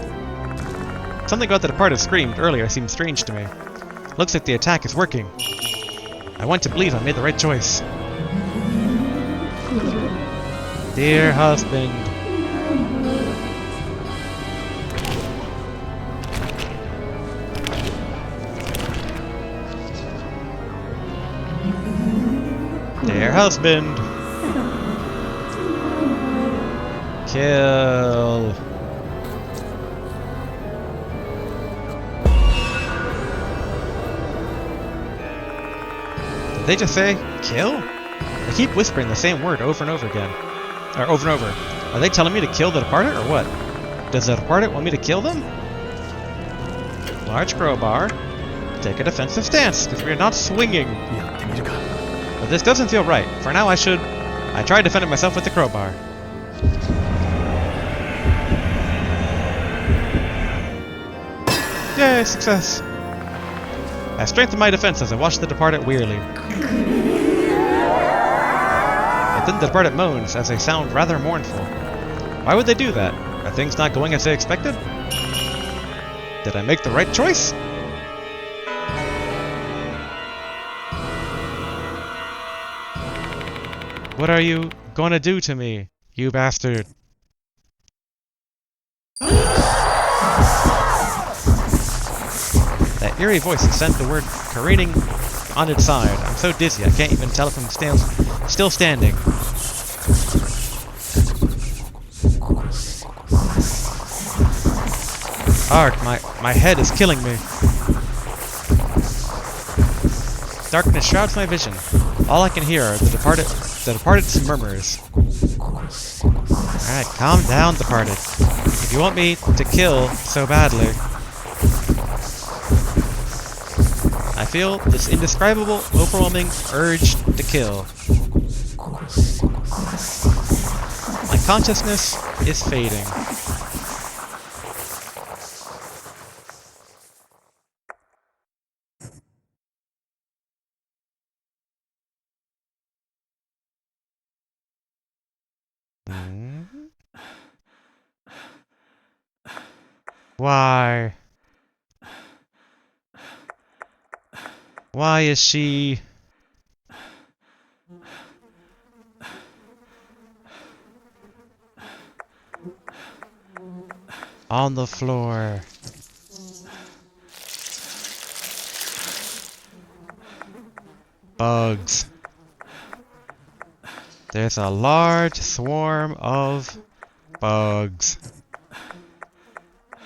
Something about the departed screamed earlier seemed strange to me. Looks like the attack is working. I want to believe I made the right choice. Dear husband. Dear husband. Kill. Did they just say kill? They keep whispering the same word over and over again. Or over and over. Are they telling me to kill the departed or what? Does the departed want me to kill them? Large crowbar. Take a defensive stance, because we are not swinging. やってみるか But this doesn't feel right. For now I tried defending myself with the crowbar. Yay, success! I strengthened my defense as I watched the departed wearily. And then the departed moans as they sound rather mournful. Why would they do that? Are things not going as they expected? Did I make the right choice? What are you gonna do to me, you bastard? That eerie voice sent the word careening on its side. I'm so dizzy I can't even tell if I'm still standing. Ark, my head is killing me. Darkness shrouds my vision. All I can hear are the departed's murmurs. Alright, calm down, departed. If you want me to kill so badly, I feel this indescribable, overwhelming urge to kill. My consciousness is fading. Why? Why is she... on the floor? Bugs. There's a large swarm of bugs.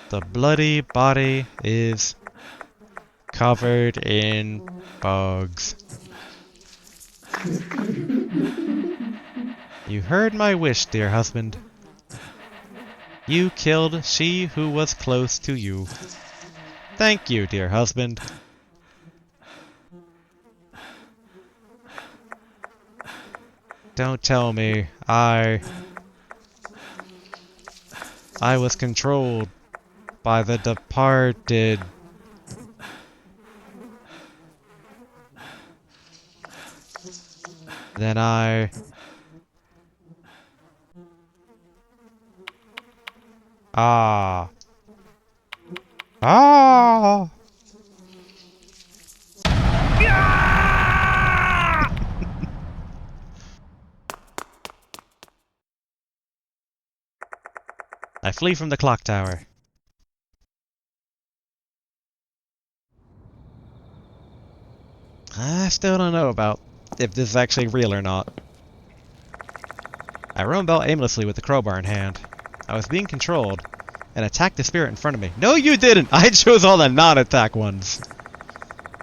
The bloody body is covered in bugs. You heard my wish, dear husband. You killed she who was close to you. Thank you, dear husband. Don't tell me I was controlled by the departed. Then I... Ah. Ah! I flee from the clock tower. I still don't know about if this is actually real or not. I roam about aimlessly with the crowbar in hand. I was being controlled and attacked the spirit in front of me. No, you didn't! I chose all the non-attack ones.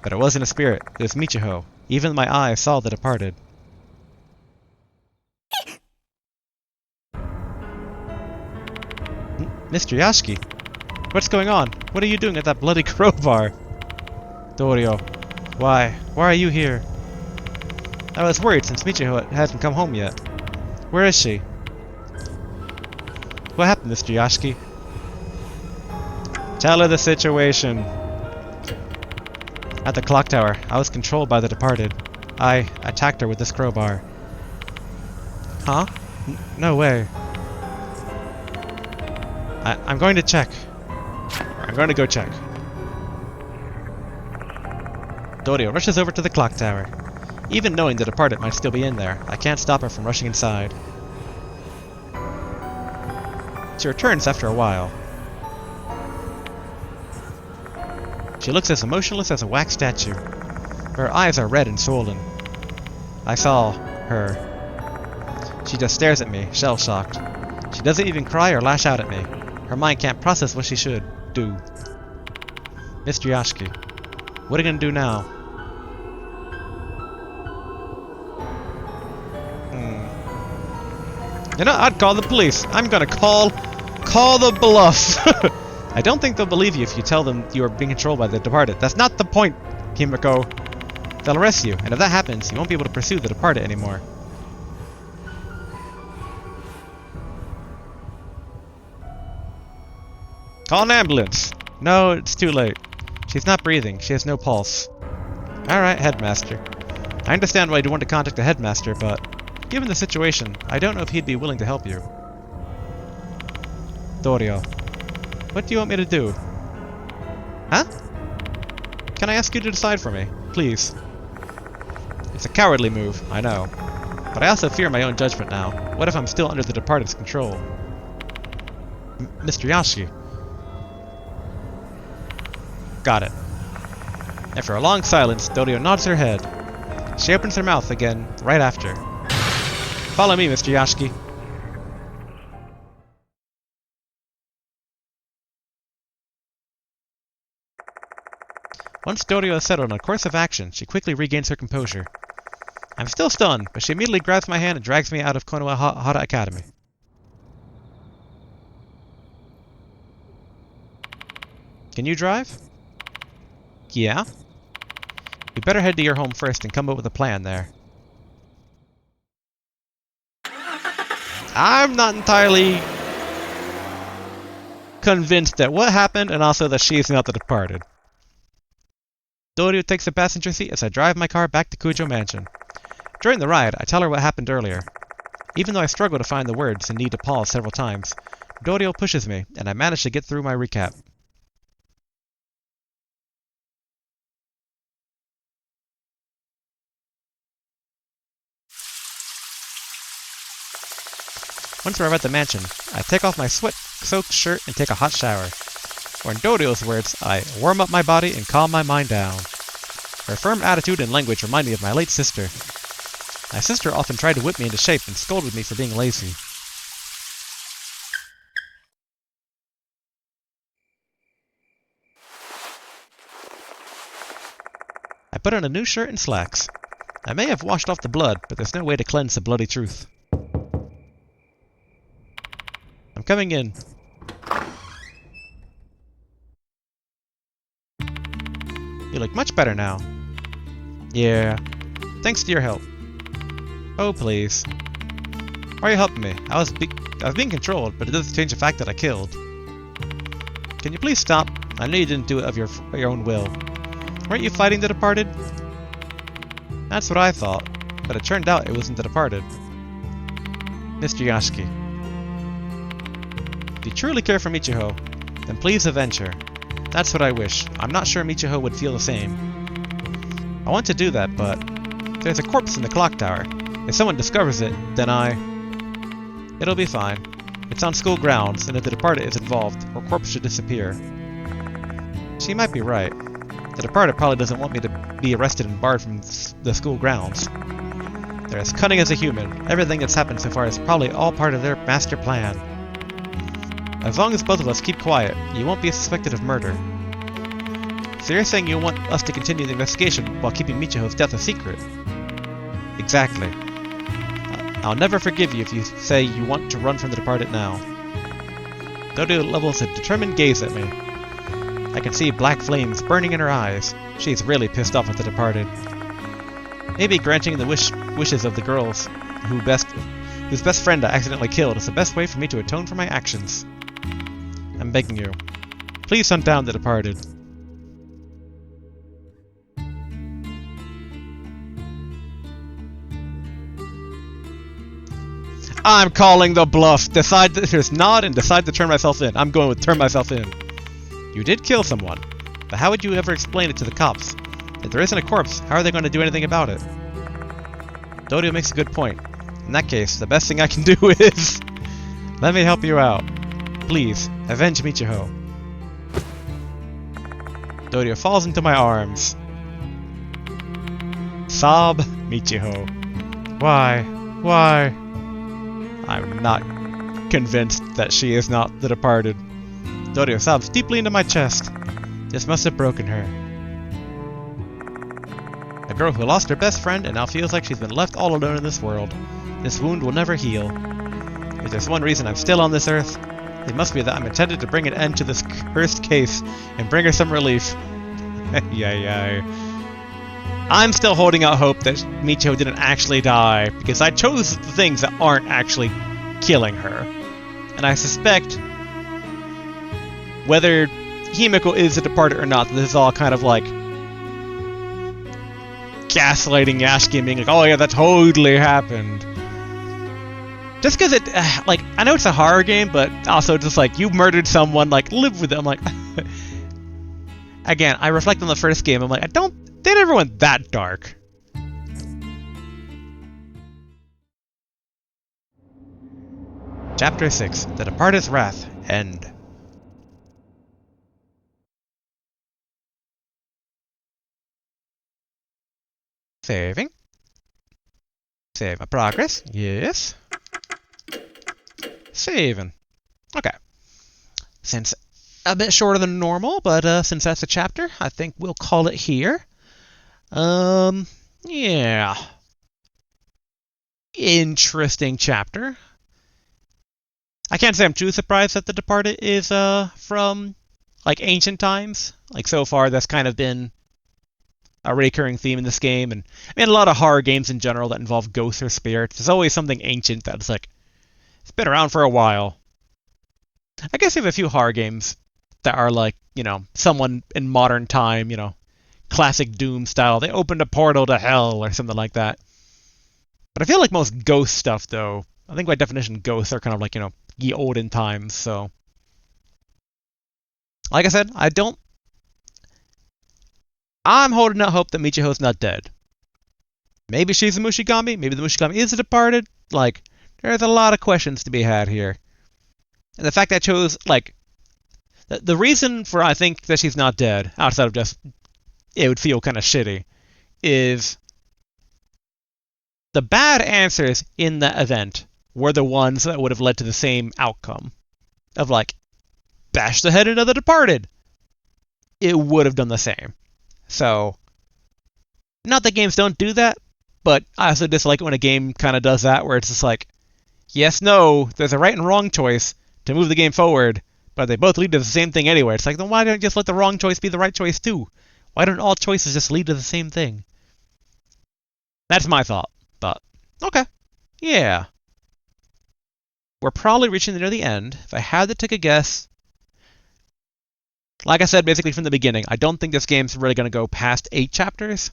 But it wasn't a spirit. It was Michiho. Even my eyes saw the departed. Mr. Yashiki, what's going on? What are you doing at that bloody crowbar? Dorio, why are you here? I was worried since Michiho hasn't come home yet. Where is she? What happened, Mr. Yashiki? Tell her the situation. At the clock tower, I was controlled by the departed. I attacked her with this crowbar. Huh? No way. I'm going to check. I'm going to go check. Dorio rushes over to the clock tower. Even knowing the departed might still be in there, I can't stop her from rushing inside. She returns after a while. She looks as emotionless as a wax statue. Her eyes are red and swollen. I saw her. She just stares at me, shell-shocked. She doesn't even cry or lash out at me. Her mind can't process what she should do. Mr. Yashiki, what are you gonna do now? You know, I'd call the police. I'm gonna call the bluff. I don't think they'll believe you if you tell them you are being controlled by the departed. That's not the point, Kimiko. They'll arrest you, and if that happens, you won't be able to pursue the departed anymore. Call an ambulance! No, it's too late. She's not breathing. She has no pulse. Alright, Headmaster. I understand why you'd want to contact the Headmaster, but given the situation, I don't know if he'd be willing to help you. Dorio, what do you want me to do? Huh? Can I ask you to decide for me, please? It's a cowardly move, I know. But I also fear my own judgment now. What if I'm still under the departed's control? Mr. Yashiki. Got it. After a long silence, Dorio nods her head. She opens her mouth again, right after. Follow me, Mr. Yashiki. Once Dorio has settled on a course of action, she quickly regains her composure. I'm still stunned, but she immediately grabs my hand and drags me out of Konohara Academy. Can you drive? Yeah? You better head to your home first and come up with a plan there. I'm not entirely convinced that what happened and also that she is not the departed. Dorio takes the passenger seat as I drive my car back to Kujo Mansion. During the ride, I tell her what happened earlier. Even though I struggle to find the words and need to pause several times, Dorio pushes me, and I manage to get through my recap. Once we're at the mansion, I take off my sweat-soaked shirt and take a hot shower. Or in Dorio's words, I warm up my body and calm my mind down. Her firm attitude and language remind me of my late sister. My sister often tried to whip me into shape and scolded me for being lazy. I put on a new shirt and slacks. I may have washed off the blood, but there's no way to cleanse the bloody truth. I'm coming in. You look much better now. Yeah. Thanks to your help. Oh, please. Why are you helping me? I was being controlled, but it doesn't change the fact that I killed. Can you please stop? I know you didn't do it of your own will. Weren't you fighting the departed? That's what I thought, but it turned out it wasn't the departed. Mr. Yashiki. If you truly care for Michiho, then please avenge her. That's what I wish. I'm not sure Michiho would feel the same. I want to do that, but there's a corpse in the clock tower. If someone discovers it, then it'll be fine. It's on school grounds, and if the departed is involved, her corpse should disappear. She might be right. The departed probably doesn't want me to be arrested and barred from the school grounds. They're as cunning as a human. Everything that's happened so far is probably all part of their master plan. As long as both of us keep quiet, you won't be suspected of murder. So you're saying you want us to continue the investigation while keeping Michiho's death a secret? Exactly. I'll never forgive you if you say you want to run from the departed now. Dorio levels a determined gaze at me. I can see black flames burning in her eyes. She's really pissed off at the departed. Maybe granting the wishes of the girls whose best friend I accidentally killed is the best way for me to atone for my actions. I'm begging you. Please hunt down the departed. I'm calling the bluff. Decide that there's nod and decide to turn myself in. I'm going with turn myself in. You did kill someone, but how would you ever explain it to the cops? If there isn't a corpse, how are they going to do anything about it? Dodio makes a good point. In that case, the best thing I can do is... let me help you out. Please, avenge Michiho. Dodio falls into my arms. Sob Michiho. Why? Why? I'm not convinced that she is not the departed. Dodio sobs deeply into my chest. This must have broken her. A girl who lost her best friend and now feels like she's been left all alone in this world. This wound will never heal. If there's one reason I'm still on this earth, it must be that I'm intended to bring an end to this cursed case and bring her some relief. Yay. I'm still holding out hope that Michiho didn't actually die, because I chose the things that aren't actually killing her. And I suspect, whether Himiko is a departed or not, this is all kind of like gaslighting Yashiki, being like, oh yeah, that totally happened. Just because it, like, I know it's a horror game, but also just like, you murdered someone, like, live with it. I'm like, again, I reflect on the first game, I'm like, they never went that dark. Chapter 6, The Departed's Wrath, End. Saving. Save my progress. Yes. Saving. Okay. Since a bit shorter than normal, but since that's a chapter, I think we'll call it here. Yeah. Interesting chapter. I can't say I'm too surprised that The Departed is from like ancient times. Like so far that's kind of been a recurring theme in this game, and I mean a lot of horror games in general that involve ghosts or spirits. There's always something ancient that's like it's been around for a while. I guess you have a few horror games that are like, you know, someone in modern time, you know, classic Doom style. They opened a portal to hell or something like that. But I feel like most ghost stuff, though, I think by definition ghosts are kind of like, you know, ye olden times, so. Like I said, I'm holding out hope that Michiho's not dead. Maybe she's a Mushigami, maybe the Mushigami is a departed. Like, there's a lot of questions to be had here. And the fact that I chose, like, the reason for I think that she's not dead, outside of just it would feel kind of shitty, is the bad answers in that event were the ones that would have led to the same outcome. Of like, bash the head into the departed. It would have done the same. So, not that games don't do that, but I also dislike it when a game kind of does that, where it's just like, yes, no, there's a right and wrong choice to move the game forward, but they both lead to the same thing anyway. It's like, then why don't you just let the wrong choice be the right choice too? Why don't all choices just lead to the same thing? That's my thought, but okay. Yeah. We're probably reaching near the end. If I had to take a guess, like I said basically from the beginning, I don't think this game's really going to go past 8 chapters.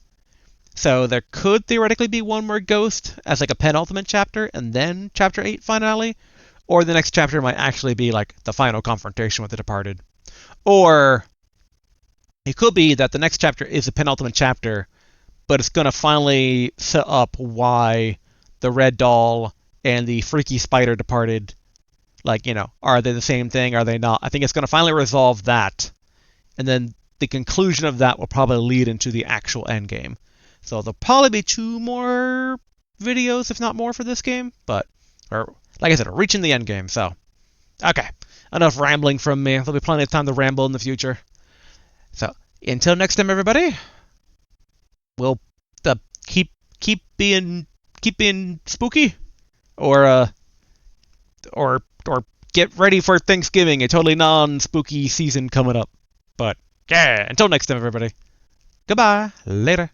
So there could theoretically be one more ghost as like a penultimate chapter, and then chapter 8 finale. Or the next chapter might actually be like the final confrontation with the departed. Or it could be that the next chapter is a penultimate chapter, but it's going to finally set up why the red doll and the freaky spider departed, like, you know, are they the same thing? Are they not? I think it's going to finally resolve that. And then the conclusion of that will probably lead into the actual end game. So there'll probably be 2 more videos, if not more, for this game. But, or like I said, we're reaching the end game. So, okay. Enough rambling from me. There'll be plenty of time to ramble in the future. So, until next time, everybody, we'll keep being spooky, or get ready for Thanksgiving, a totally non-spooky season coming up. But yeah, until next time, everybody. Goodbye. Later.